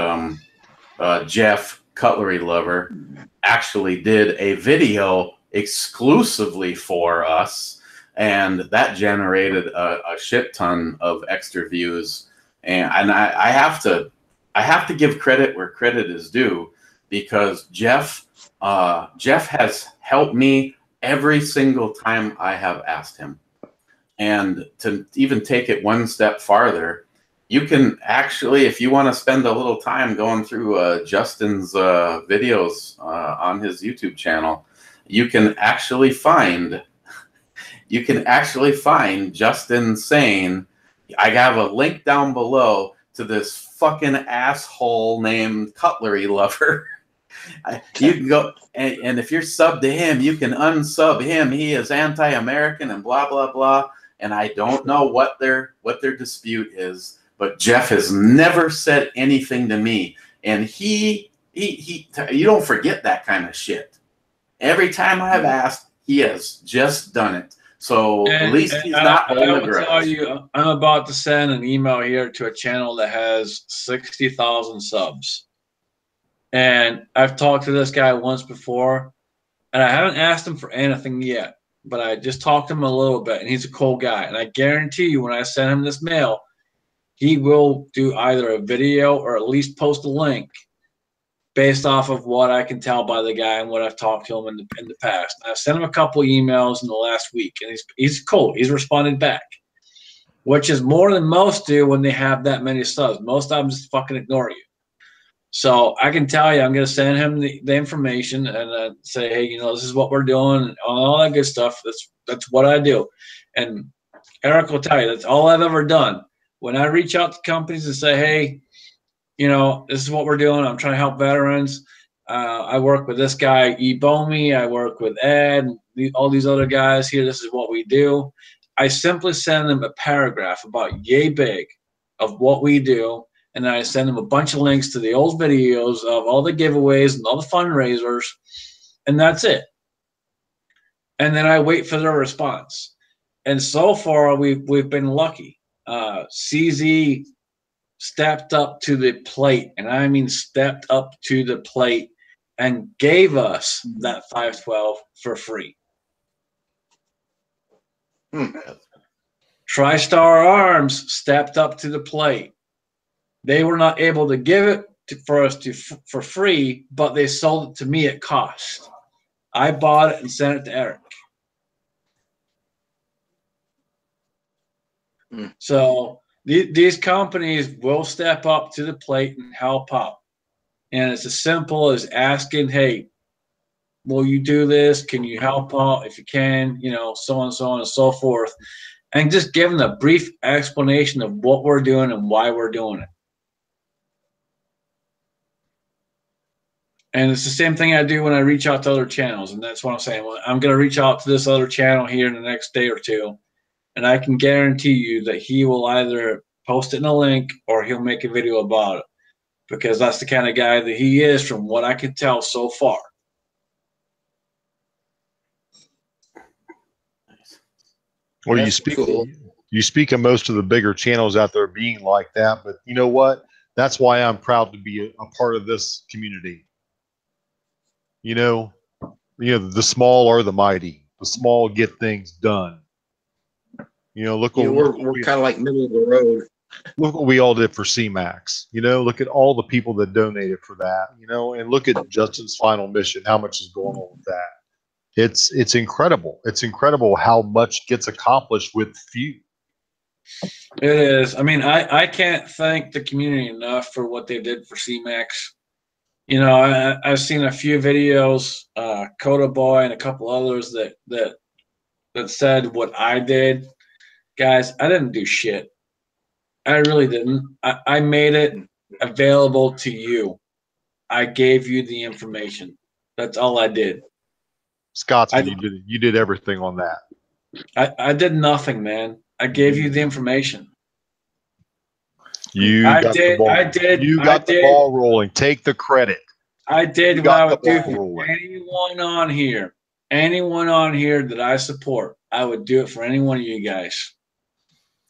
Speaker 7: Jeff, Cutlery Lover, actually did a video exclusively for us, and that generated a shit ton of extra views. And I have to give credit where credit is due, because Jeff has helped me every single time I have asked him. And to even take it one step farther, you can actually, if you want to spend a little time going through Justin's videos on his YouTube channel, you can actually find Justin saying, I have a link down below to this fucking asshole named Cutlery Lover. You can go, and if you're subbed to him, you can unsub him. He is anti-American and blah blah blah. And I don't know what their dispute is, but Jeff has never said anything to me. And he you don't forget that kind of shit. Every time I have asked, he has just done it. So at least he's not holding a grudge. I will tell
Speaker 1: you, I'm about to send an email here to a channel that has 60,000 subs. And I've talked to this guy once before, and I haven't asked him for anything yet, but I just talked to him a little bit, and he's a cool guy. And I guarantee you, when I send him this mail, he will do either a video or at least post a link based off of what I can tell by the guy and what I've talked to him in the past. And I've sent him a couple emails in the last week, and he's cool. He's responded back, which is more than most do when they have that many subs. Most of them just fucking ignore you. So I can tell you, I'm going to send him the information and say, hey, this is what we're doing and all that good stuff. That's what I do. And Eric will tell you, that's all I've ever done. When I reach out to companies and say, hey, this is what we're doing. I'm trying to help veterans. I work with this guy, E. Bomey. I work with Ed, all these other guys here. This is what we do. I simply send them a paragraph about yay big of what we do. And then I send them a bunch of links to the old videos of all the giveaways and all the fundraisers. And that's it. And then I wait for their response. And so far, we've been lucky. CZ stepped up to the plate, and I mean stepped up to the plate and gave us that 512 for free. TriStar Arms stepped up to the plate. They were not able to give it for us for free, but they sold it to me at cost. I bought it and sent it to Eric. So these companies will step up to the plate and help out. And it's as simple as asking, hey, will you do this? Can you help out? If you can, so on and so forth. And just giving a brief explanation of what we're doing and why we're doing it. And it's the same thing I do when I reach out to other channels. And that's what I'm saying. I'm going to reach out to this other channel here in the next day or two. And I can guarantee you that he will either post it in a link or he'll make a video about it. Because that's the kind of guy that he is from what I can tell so far.
Speaker 5: Well, you speak of most of the bigger channels out there being like that, but you know what? That's why I'm proud to be a part of this community. The small are the mighty. The small get things done. You know, look
Speaker 6: You know,
Speaker 5: what
Speaker 6: we're kind of like middle of the road.
Speaker 5: look what we all did for CMAX. You know, look at all the people that donated for that. You know, and look at Justin's final mission. How much is going on with that? It's incredible. It's incredible how much gets accomplished with few.
Speaker 1: It is. I mean, I can't thank the community enough for what they did for CMAX. You know, I've seen a few videos, Coda Boy and a couple others that said what I did. Guys, I didn't do shit. I really didn't. I made it available to you. I gave you the information. That's all I did.
Speaker 5: Scotsman, you did everything on that.
Speaker 1: I did nothing, man. I gave you the information.
Speaker 5: You
Speaker 1: I
Speaker 5: got
Speaker 1: did.
Speaker 5: the ball.
Speaker 1: I did.
Speaker 5: You
Speaker 1: I
Speaker 5: got the
Speaker 1: did.
Speaker 5: ball rolling. Take the credit.
Speaker 1: I did
Speaker 5: You
Speaker 1: what I
Speaker 5: got
Speaker 1: would
Speaker 5: the
Speaker 1: do
Speaker 5: ball
Speaker 1: for
Speaker 5: rolling.
Speaker 1: anyone on here that I support. I would do it for any one of you guys.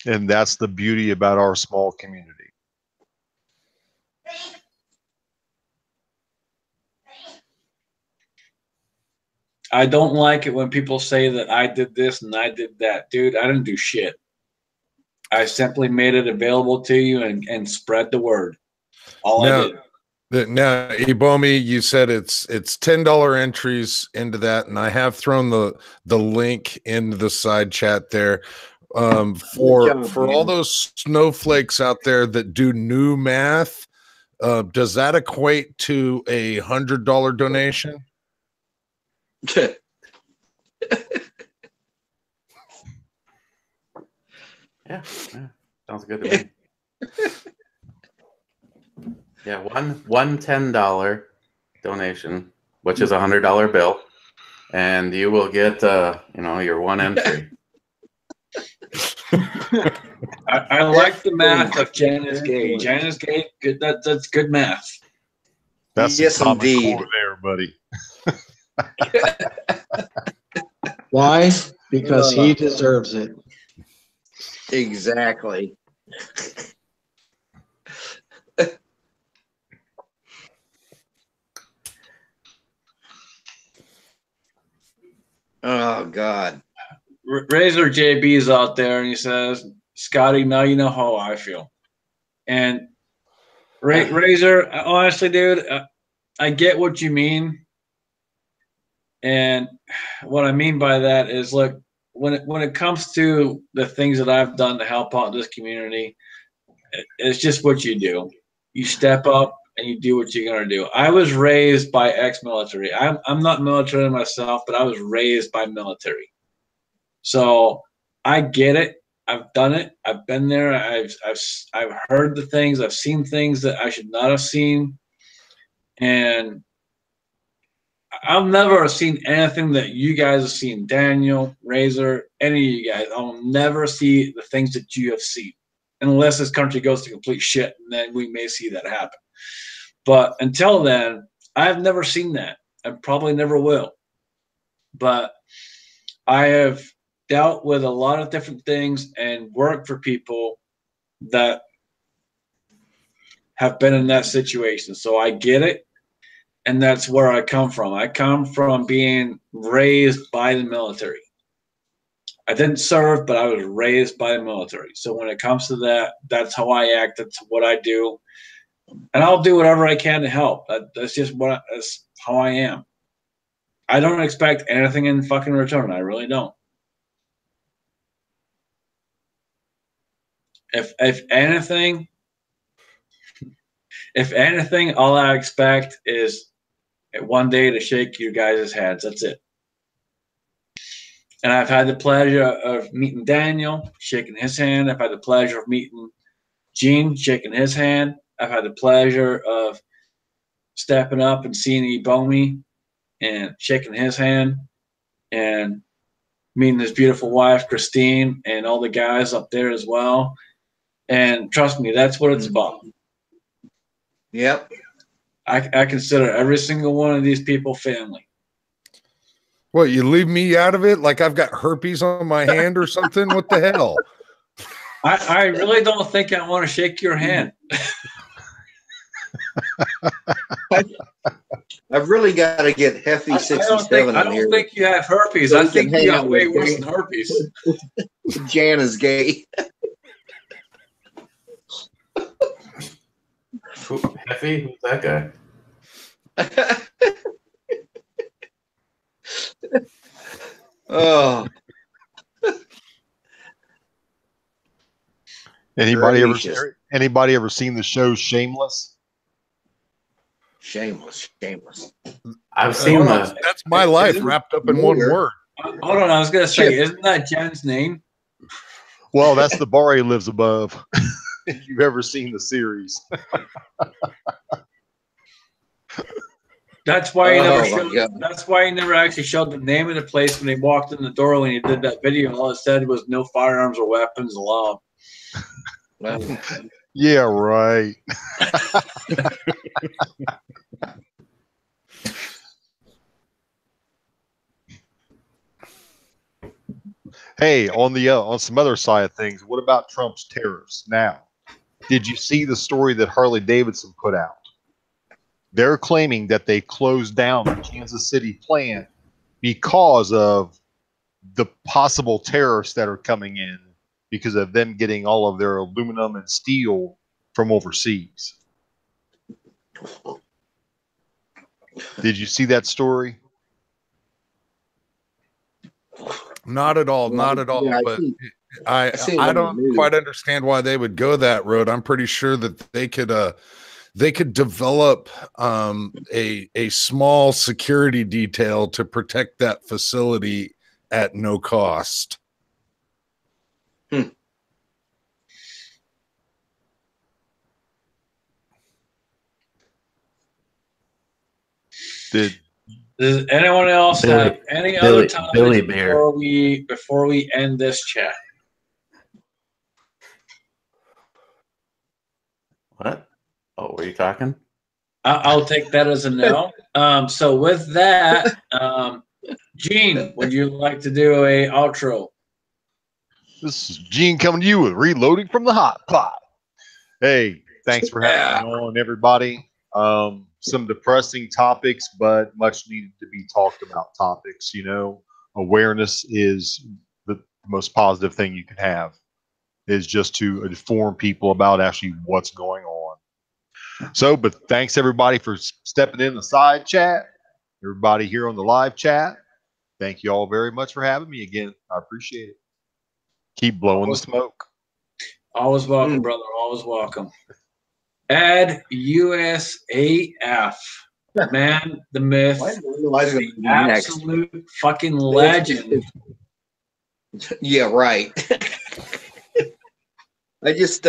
Speaker 5: And that's the beauty about our small community.
Speaker 1: I don't like it when people say that I did this and I did that. Dude, I didn't do shit. I simply made it available to you and spread the word. All I did.
Speaker 2: Now, Ibomi, you said it's $10 entries into that, and I have thrown the link into the side chat there. For all those snowflakes out there that do new math, does that equate to a $100 donation?
Speaker 7: Yeah, sounds good to me. Yeah, one $10 donation, which is a $100 bill, and you will get your one entry.
Speaker 1: I like the math of janisgay. Janisgay, good. That's good math.
Speaker 5: That's
Speaker 6: yes,
Speaker 5: the common
Speaker 6: indeed.
Speaker 5: core there, buddy.
Speaker 4: Why? Because he deserves it.
Speaker 6: Exactly. Oh God.
Speaker 1: Razor JB's out there, and he says, "Scotty, now you know how I feel." And Razor, honestly, dude, I get what you mean, and what I mean by that is, look, when it comes to the things that I've done to help out this community, it's just what you do. You step up and you do what you're gonna do. I was raised by ex-military. I'm not military myself, but I was raised by military. So I get it. I've done it. I've been there. I've heard the things. I've seen things that I should not have seen, and I'll never have seen anything that you guys have seen. Daniel, Razor, any of you guys. I'll never see the things that you have seen, unless this country goes to complete shit, and then we may see that happen. But until then, I've never seen that. I probably never will. But I have dealt with a lot of different things and worked for people that have been in that situation. So I get it. And that's where I come from. I come from being raised by the military. I didn't serve, but I was raised by the military. So when it comes to that, that's how I act. That's what I do. And I'll do whatever I can to help. That's just that's how I am. I don't expect anything in fucking return. I really don't. If anything, all I expect is one day to shake your guys' hands. That's it. And I've had the pleasure of meeting Daniel, shaking his hand. I've had the pleasure of meeting Gene, shaking his hand. I've had the pleasure of stepping up and seeing Ibomi and shaking his hand, and meeting his beautiful wife, Christine, and all the guys up there as well. And trust me, that's what it's about.
Speaker 6: Yep.
Speaker 1: I consider every single one of these people family.
Speaker 2: What, you leave me out of it? Like I've got herpes on my hand or something? What the hell?
Speaker 1: I really don't think I want to shake your hand.
Speaker 6: I've really got to get Hefty 67
Speaker 1: I don't think you have herpes. I think you got way worse than herpes.
Speaker 6: janisgay.
Speaker 7: Heffy? Who's that guy?
Speaker 6: Oh,
Speaker 5: Anybody ever seen the show Shameless?
Speaker 6: shameless.
Speaker 7: I've seen the.
Speaker 2: That's my life wrapped up in one word.
Speaker 1: Hold on, I was gonna say, isn't that Jen's name?
Speaker 5: Well, that's the bar he lives above. If you've ever seen the series.
Speaker 1: That's why he
Speaker 6: Oh,
Speaker 1: never
Speaker 6: my
Speaker 1: showed.
Speaker 6: God.
Speaker 1: That's why he never actually showed the name of the place when he walked in the door when he did that video. All it said was "No firearms or weapons allowed."
Speaker 5: Yeah, right. Hey, on some other side of things, what about Trump's tariffs? Now, did you see the story that Harley Davidson put out? They're claiming that they closed down the Kansas City plant because of the possible tariffs that are coming in because of them getting all of their aluminum and steel from overseas. Did you see that story?
Speaker 2: Not at all, not at all.
Speaker 6: Yeah,
Speaker 2: But
Speaker 6: I see it
Speaker 2: I
Speaker 6: on the
Speaker 2: don't
Speaker 6: news.
Speaker 2: quite understand why they would go that road. I'm pretty sure that they could develop a small security detail to protect that facility at no cost.
Speaker 1: Does anyone else have any other topics before we end this chat?
Speaker 7: What? Oh, were you talking?
Speaker 1: I'll take that as a no. So with that, Gene, would you like to do a outro?
Speaker 5: This is Gene coming to you with Reloading from the Hot Pot. Hey, thanks for having me on, everybody. Some depressing topics, but much needed to be talked about topics. You know, awareness is the most positive thing you can have, is just to inform people about actually what's going on. So, but thanks everybody for stepping in the side chat. Everybody here on the live chat, thank you all very much for having me again. I appreciate it. Keep blowing the smoke.
Speaker 1: Always welcome, brother. Always welcome. Add USAF. Man, the myth, the absolute fucking legend.
Speaker 6: Yeah, right. I just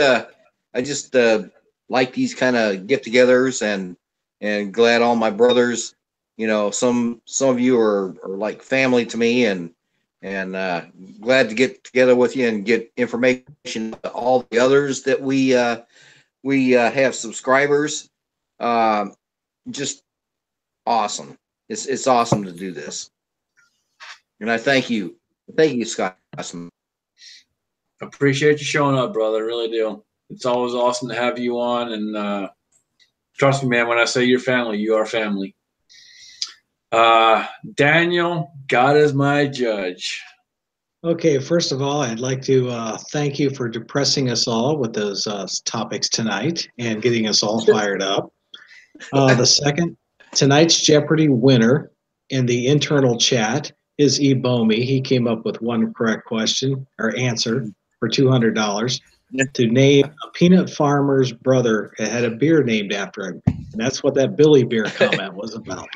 Speaker 6: like these kind of get-togethers, and glad all my brothers. You know, some of you are like family to me, and glad to get together with you and get information to all the others that we have subscribers. Just awesome. It's awesome to do this, and I thank you, Scott.
Speaker 1: Appreciate you showing up, brother. I really do. It's always awesome to have you on, and trust me, man. When I say your family, you are family. Daniel, God is my judge.
Speaker 4: Okay, first of all, I'd like to thank you for depressing us all with those topics tonight and getting us all fired up. The second, tonight's Jeopardy winner in the internal chat is Ebomi. He came up with one correct question or answer for $200 to name a peanut farmer's brother that had a beer named after him. And that's what that Billy Beer comment was about.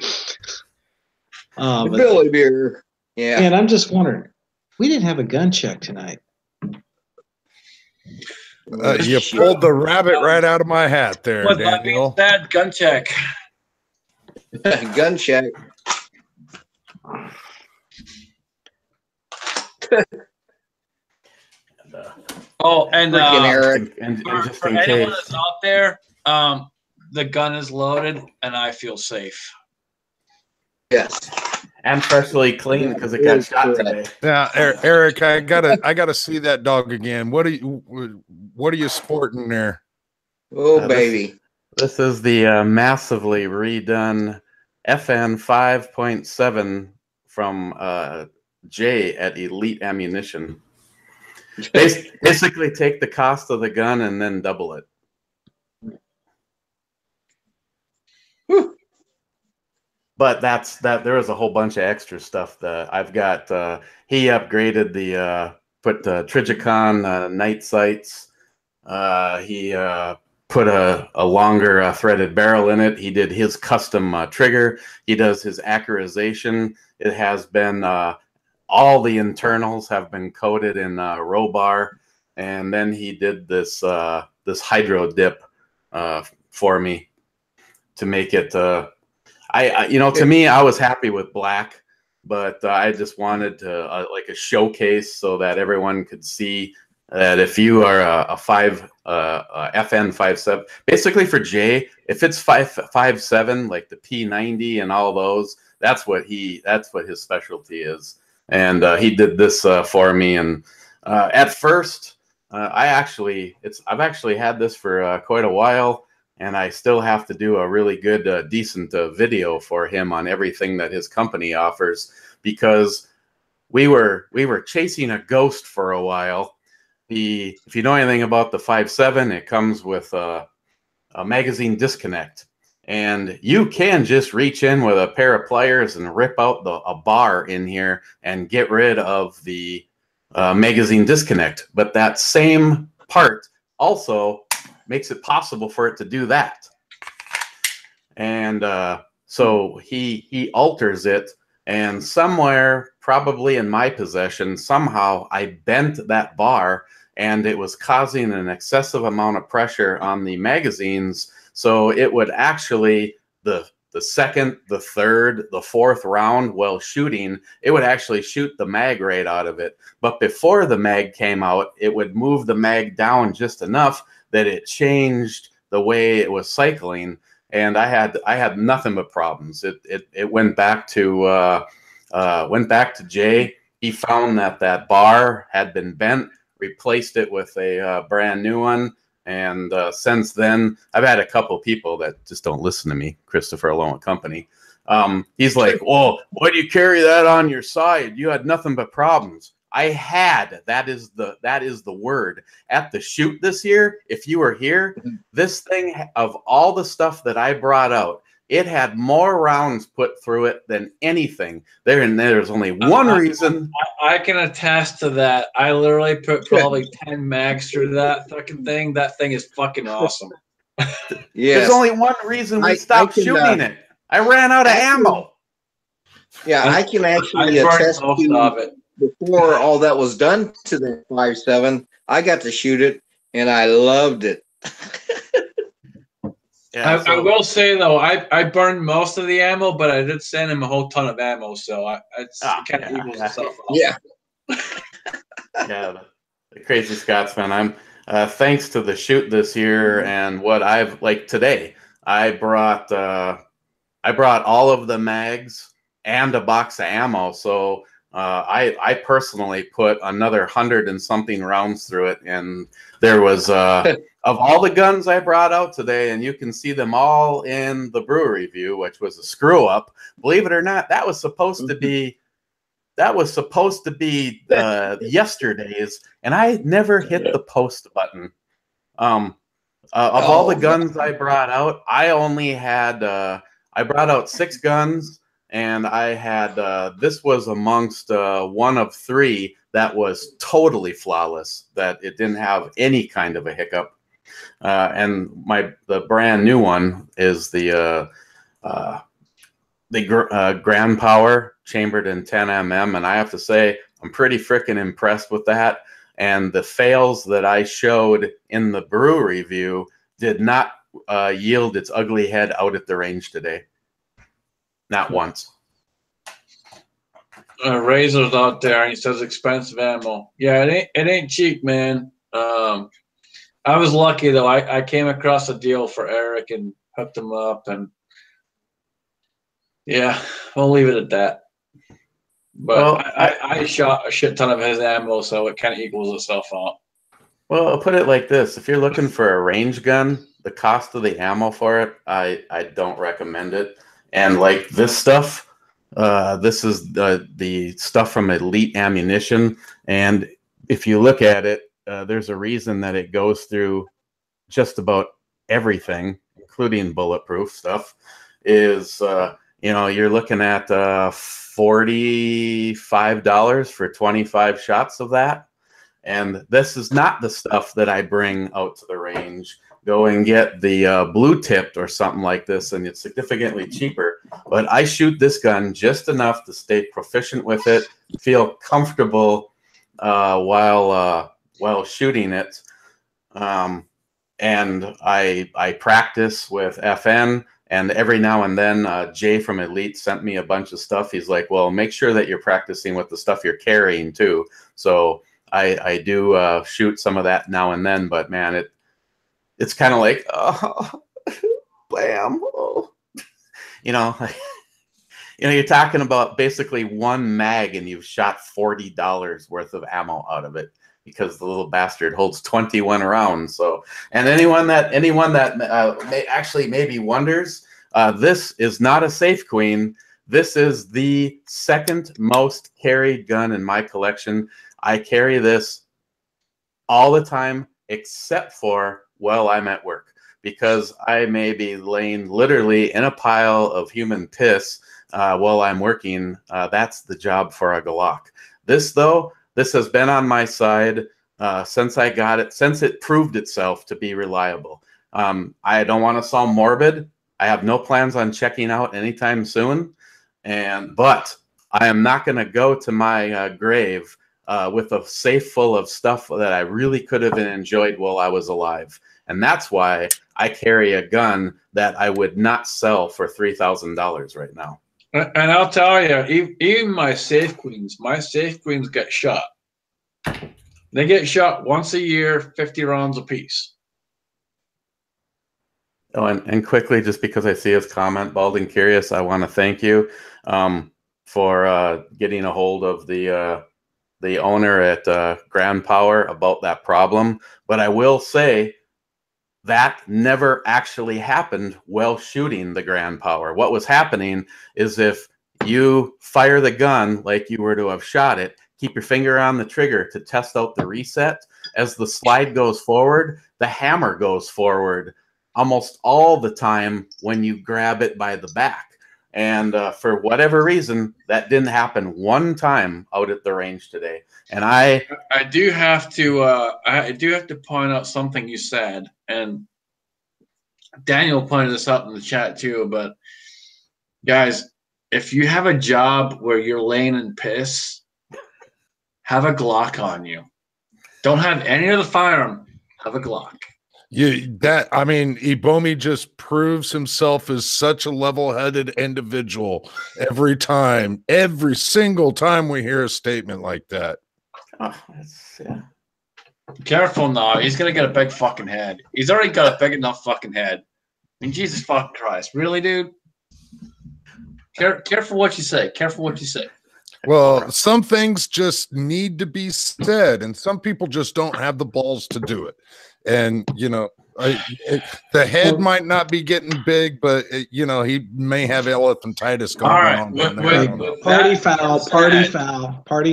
Speaker 6: Billy Beer. Yeah.
Speaker 4: And I'm just wondering, we didn't have a gun check tonight.
Speaker 2: You pulled the rabbit right out of my hat there, Daniel.
Speaker 1: That gun check.
Speaker 6: Gun check.
Speaker 1: Oh, and
Speaker 6: Eric.
Speaker 1: For anyone that's out there, the gun is loaded, and I feel safe.
Speaker 6: Yes.
Speaker 7: And freshly clean because it got shot today.
Speaker 2: Yeah, Eric, I gotta see that dog again. What are you sporting there?
Speaker 6: Oh, baby.
Speaker 7: This is the massively redone FN 5.7 from Jay at Elite Ammunition. Basically, take the cost of the gun and then double it. But there was a whole bunch of extra stuff that I've got. He upgraded put the Trijicon night sights. He put a longer threaded barrel in it. He did his custom trigger. He does his accurization. It has been all the internals have been coated in Robar, and then he did this hydro dip for me to make it. To me, I was happy with black, but I just wanted to like a showcase so that everyone could see that if you are a FN 5.7, basically for Jay, if it's 5.7 like the P90 and all those, that's what his specialty is. And he did this for me. And at first, I've actually had this for quite a while. And I still have to do a really good, decent video for him on everything that his company offers, because we were chasing a ghost for a while. If you know anything about the 5.7, it comes with a magazine disconnect, and you can just reach in with a pair of pliers and rip out a bar in here and get rid of the magazine disconnect. But that same part also makes it possible for it to do that. And so he alters it, and somewhere, probably in my possession, somehow I bent that bar, and it was causing an excessive amount of pressure on the magazines. So it would actually, the second, the third, the fourth round while shooting, it would actually shoot the mag right out of it. But before the mag came out, it would move the mag down just enough that it changed the way it was cycling, and I had nothing but problems. It went back to Jay. He found that bar had been bent, replaced it with a brand new one, and since then I've had a couple people that just don't listen to me. Christopher Alone Company. He's like, "Well, why do you carry that on your side? You had nothing but problems." I had, that is the word, at the shoot this year. If you were here, this thing, of all the stuff that I brought out, it had more rounds put through it than anything. There's only one reason.
Speaker 1: I can attest to that. I literally put probably 10 mags through that fucking thing. That thing is fucking awesome.
Speaker 6: Yes.
Speaker 7: There's only one reason we stopped shooting it. I ran out of ammo.
Speaker 6: Yeah, I can actually attest to it. Before all that was done to the 5.7, I got to shoot it, and I loved it.
Speaker 1: Yeah, I will say, though, I burned most of the ammo, but I did send him a whole ton of ammo, so it kind of equals itself out.
Speaker 6: Yeah.
Speaker 7: Yeah, the Crazy Scotsman. I'm thanks to the shoot this year and what I've, like today, I brought all of the mags and a box of ammo, so I personally put another 100 and something rounds through it, and there was of all the guns I brought out today, and you can see them all in the brewery review, which was a screw up. Believe it or not, that was supposed to be yesterday's, and I never hit the post button. Of all the guns I brought out, I only had I brought out 6 guns. And I had this was amongst one of 3 that was totally flawless, that it didn't have any kind of a hiccup. And the brand new one is the Grand Power chambered in 10 mm, and I have to say I'm pretty freaking impressed with that. And the fails that I showed in the brewery review did not yield its ugly head out at the range today. Not once.
Speaker 1: Razor's out there, and he says expensive ammo. Yeah, it ain't cheap, man. I was lucky though. I came across a deal for Eric and hooked him up, and yeah, we'll leave it at that. But well, I shot a shit ton of his ammo, so it kind of equals itself out.
Speaker 7: Well, I'll put it like this: if you're looking for a range gun, the cost of the ammo for it, I don't recommend it. And like this stuff, this is the stuff from Elite Ammunition, and if you look at it, there's a reason that it goes through just about everything, including bulletproof stuff. Is you're looking at $45 for 25 shots of that. And this is not the stuff that I bring out to the range. Go and get the blue tipped or something like this, and it's significantly cheaper. But I shoot this gun just enough to stay proficient with it, feel comfortable while shooting it. And I practice with FN. And every now and then, Jay from Elite sent me a bunch of stuff. He's like, well, make sure that you're practicing with the stuff you're carrying too. So I do shoot some of that now and then, but man, it's kind of like, oh, blam. Oh. You're talking about basically one mag and you've shot $40 worth of ammo out of it, because the little bastard holds 21 rounds. So, and anyone that maybe wonders, this is not a Safe Queen. This is the second most carried gun in my collection. I carry this all the time, except for while I'm at work, because I may be laying literally in a pile of human piss while I'm working. That's the job for a Glock. This, though, this has been on my side since I got it, since it proved itself to be reliable. I don't want to sound morbid. I have no plans on checking out anytime soon, but I am not going to go to my grave with a safe full of stuff that I really could have enjoyed while I was alive. And that's why I carry a gun that I would not sell for $3,000 right now.
Speaker 1: And I'll tell you, even my Safe Queens get shot. They get shot once a year, 50 rounds apiece.
Speaker 7: Oh, and quickly, just because I see his comment, Balding Curious, I want to thank you for getting a hold of the owner at Grand Power about that problem. But I will say that never actually happened while shooting the Grand Power. What was happening is, if you fire the gun like you were to have shot it, keep your finger on the trigger to test out the reset. As the slide goes forward, the hammer goes forward almost all the time when you grab it by the back. And for whatever reason, that didn't happen one time out at the range today. And I do have to point out something you said, and Daniel pointed this out in the chat too. But guys, if you have a job where you're laying in piss, have a Glock on you. Don't have any other firearm. Have a Glock.
Speaker 2: Ibomi just proves himself as such a level-headed individual every single time we hear a statement like that.
Speaker 7: Oh, yeah.
Speaker 1: Careful now. He's going to get a big fucking head. He's already got a big enough fucking head. I mean, Jesus fucking Christ. Really, dude? Careful what you say. Careful what you say.
Speaker 2: Well, some things just need to be said, and some people just don't have the balls to do it. And, the head might not be getting big, but, he may have elephantitis going on.
Speaker 4: Party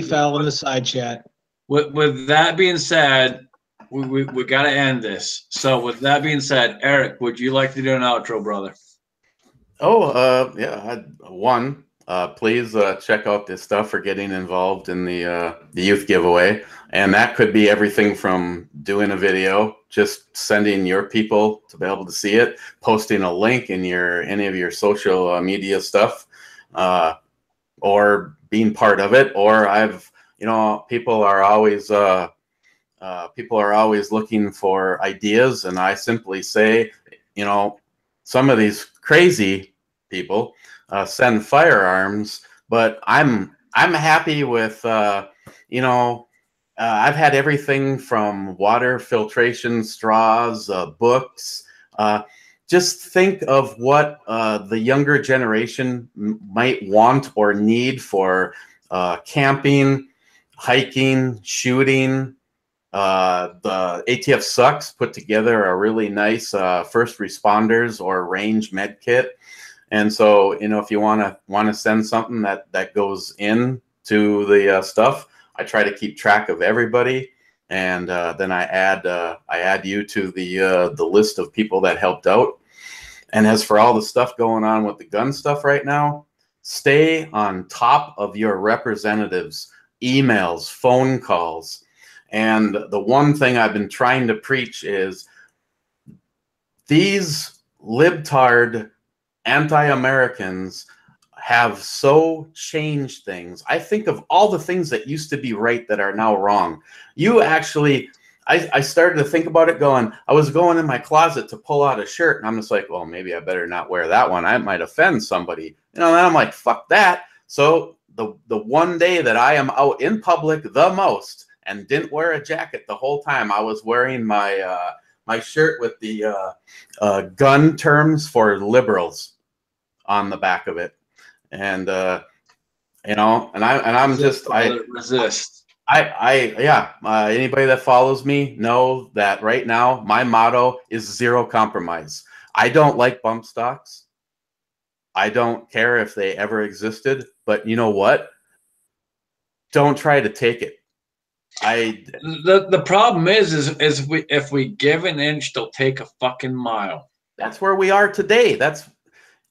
Speaker 4: foul in the side chat.
Speaker 1: With that being said, we got to end this. So with that being said, Eric, would you like to do an outro, brother?
Speaker 7: Yeah. Please check out this stuff for getting involved in the youth giveaway. And that could be everything from doing a video, just sending your people to be able to see it, posting a link in any of your social media stuff, or being part of it. Or people are always looking for ideas, and I simply say, some of these crazy people send firearms, but I'm happy with I've had everything from water filtration straws, books. Just think of what the younger generation might want or need for camping, hiking, shooting. The ATF Sucks put together a really nice first responders or range med kit. And so, if you want to send something that goes into the stuff, I try to keep track of everybody, and then I add you to the list of people that helped out. And as for all the stuff going on with the gun stuff right now, stay on top of your representatives, emails, phone calls. And the one thing I've been trying to preach is these libtard anti-Americans have so changed things. I think of all the things that used to be right that are now wrong. You actually, I started to think about it going, I was going in my closet to pull out a shirt and I'm just like, well, maybe I better not wear that one. I might offend somebody. You know, and I'm like, fuck that. So the one day that I am out in public the most and didn't wear a jacket the whole time, I was wearing my my shirt with the gun terms for liberals on the back of it. And you know, and I'm just
Speaker 1: resist.
Speaker 7: Anybody that follows me know that right now my motto is zero compromise. I don't like bump stocks. I don't care if they ever existed, but you know what? Don't try to take it.
Speaker 1: The problem is if we give an inch, they'll take a fucking mile.
Speaker 7: That's where we are today. That's,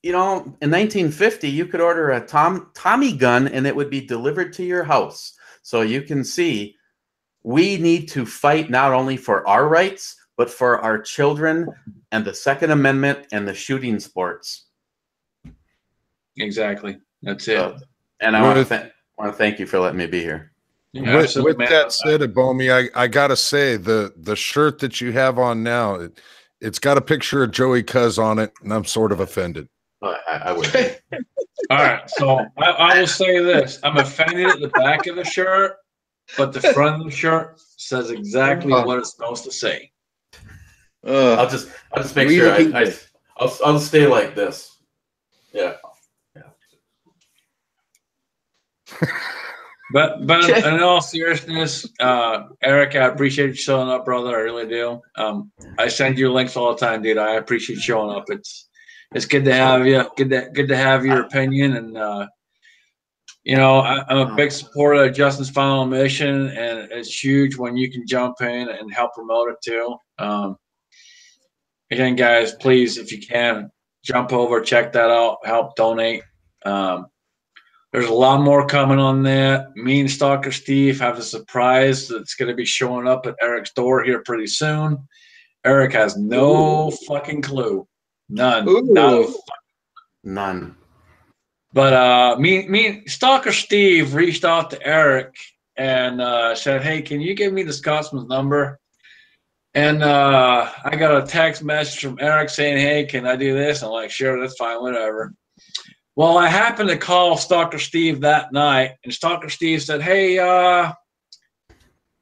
Speaker 7: you know, in 1950, you could order a Tommy gun and it would be delivered to your house. So you can see we need to fight not only for our rights, but for our children and the Second Amendment and the shooting sports.
Speaker 1: Exactly. That's it.
Speaker 7: And I want to thank you for letting me be here.
Speaker 1: Yeah,
Speaker 2: with that said, Abomi, I gotta say the shirt that you have on now, it's got a picture of Joey Cuz on it, and I'm sort of offended.
Speaker 7: I would.
Speaker 1: All right, so I will say this: I'm offended at the back of the shirt, but the front of the shirt says exactly what it's supposed to say.
Speaker 7: I'll just make sure I'll stay like this. Yeah.
Speaker 1: But in all seriousness, Eric, I appreciate you showing up, brother. I really do. I send you links all the time, dude. I appreciate you showing up. It's good to have you. Good to have your opinion. And you know, I'm a big supporter of Justin's Final Mission, and it's huge when you can jump in and help promote it too. Again, guys, please, if you can, jump over, check that out, help donate. There's a lot more coming on that. Me and Stalker Steve have a surprise that's going to be showing up at Eric's door here pretty soon. Eric has no fucking clue. None.
Speaker 7: None.
Speaker 1: But me, Stalker Steve reached out to Eric and said, hey, can you give me the Scotsman's number? And I got a text message from Eric saying, hey, can I do this? I'm like, sure, that's fine, whatever. Well, I happened to call Stalker Steve that night, and Stalker Steve said, hey,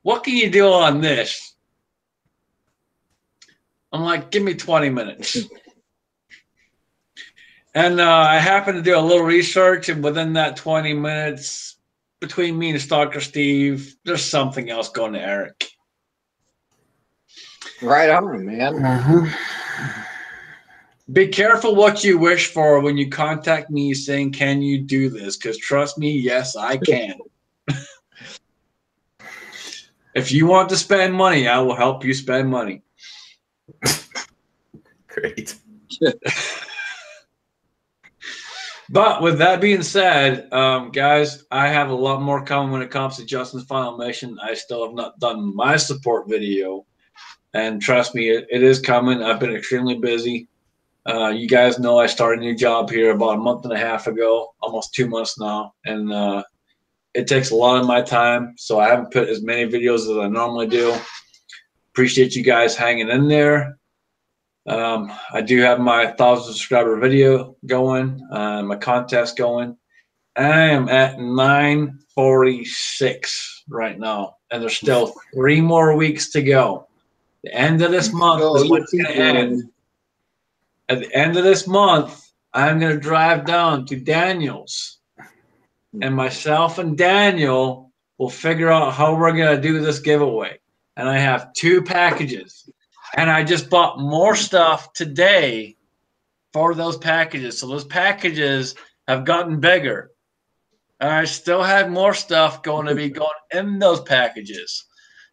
Speaker 1: what can you do on this? I'm like, give me 20 minutes. And I happened to do a little research, and within that 20 minutes, between me and Stalker Steve, there's something else going to Eric.
Speaker 6: Right on, man.
Speaker 1: Be careful what you wish for when you contact me saying, can you do this? Because trust me, yes, I can. If you want to spend money, I will help you spend money.
Speaker 7: Great.
Speaker 1: But with that being said, guys, I have a lot more coming when it comes to Justin's Final Mission. I still have not done my support video. And trust me, it is coming. I've been extremely busy. You guys know I started a new job here about a month and a half ago, almost 2 months now. And it takes a lot of my time, so I haven't put as many videos as I normally do. Appreciate you guys hanging in there. I do have my 1,000 subscriber video going, my contest going. I am at 946 right now, and there's still 3 more weeks to go. The end of this month is when it's going to end. At the end of this month, I'm going to drive down to Daniel's, and myself and Daniel will figure out how we're going to do this giveaway. And I have 2 packages. And I just bought more stuff today for those packages. So those packages have gotten bigger. I still have more stuff going to be going in those packages.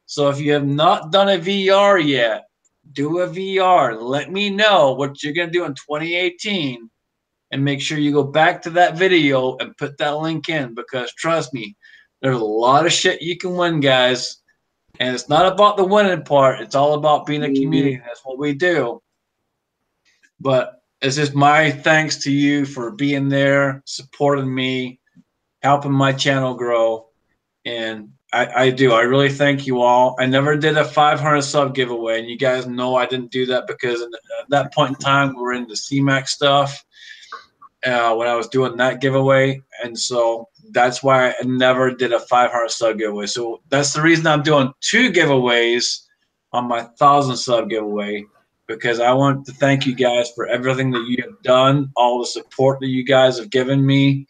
Speaker 1: So if you have not done a VR yet, do a VR. Let me know what you're going to do in 2018. And make sure you go back to that video and put that link in, because trust me, there's a lot of shit you can win, guys. And it's not about the winning part. It's all about being a community. That's what we do. But it's just my thanks to you for being there, supporting me, helping my channel grow. And I do. I really thank you all. I never did a 500 sub giveaway. And you guys know I didn't do that because at that point in time, we were into CMAX stuff. When I was doing that giveaway, and so that's why I never did a 500 sub giveaway. So that's the reason I'm doing 2 giveaways on my 1,000 sub giveaway, because I want to thank you guys for everything that you have done, all the support that you guys have given me,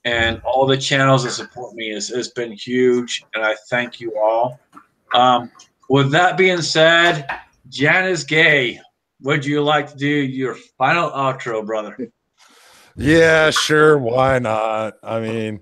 Speaker 1: and all the channels that support me. It's been huge, and I thank you all. With that being said, janisgay, would you like to do your final outro, brother?
Speaker 2: Yeah, sure. Why not? I mean,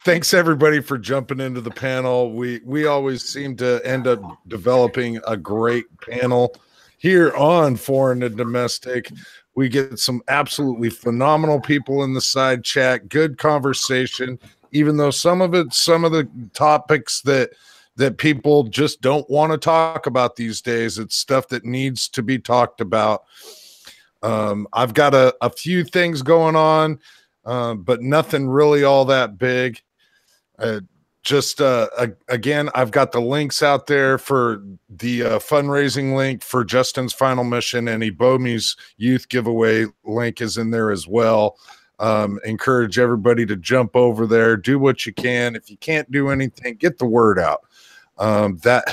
Speaker 2: thanks everybody for jumping into the panel. We always seem to end up developing a great panel here on Foreign and Domestic. We get some absolutely phenomenal people in the side chat, good conversation, even though some of the topics that people just don't want to talk about these days, it's stuff that needs to be talked about. I've got a few things going on, but nothing really all that big. Again, I've got the links out there for the fundraising link for Justin's final mission, and Ebomi's youth giveaway link is in there as well. Encourage everybody to jump over there, do what you can. If you can't do anything, get the word out. That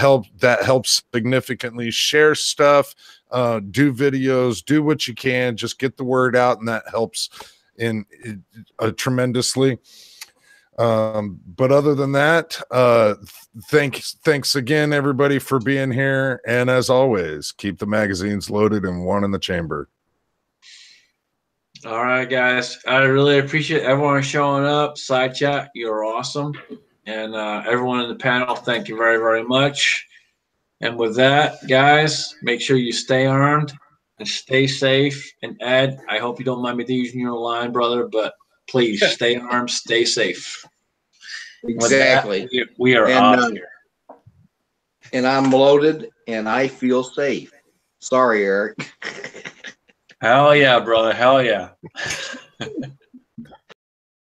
Speaker 2: helps significantly. Share stuff, do videos, do what you can, just get the word out, and that helps tremendously. But other than that, thanks again, everybody, for being here. And as always, keep the magazines loaded and one in the chamber.
Speaker 1: All right, guys. I really appreciate everyone showing up. Side chat, you're awesome. And everyone in the panel, thank you very, very much. And with that, guys, make sure you stay armed and stay safe. And Ed, I hope you don't mind me using your line, brother, but please stay armed, stay safe.
Speaker 6: Exactly.
Speaker 1: That, we are out here.
Speaker 6: And I'm loaded and I feel safe. Sorry, Eric.
Speaker 1: Hell yeah, brother. Hell yeah.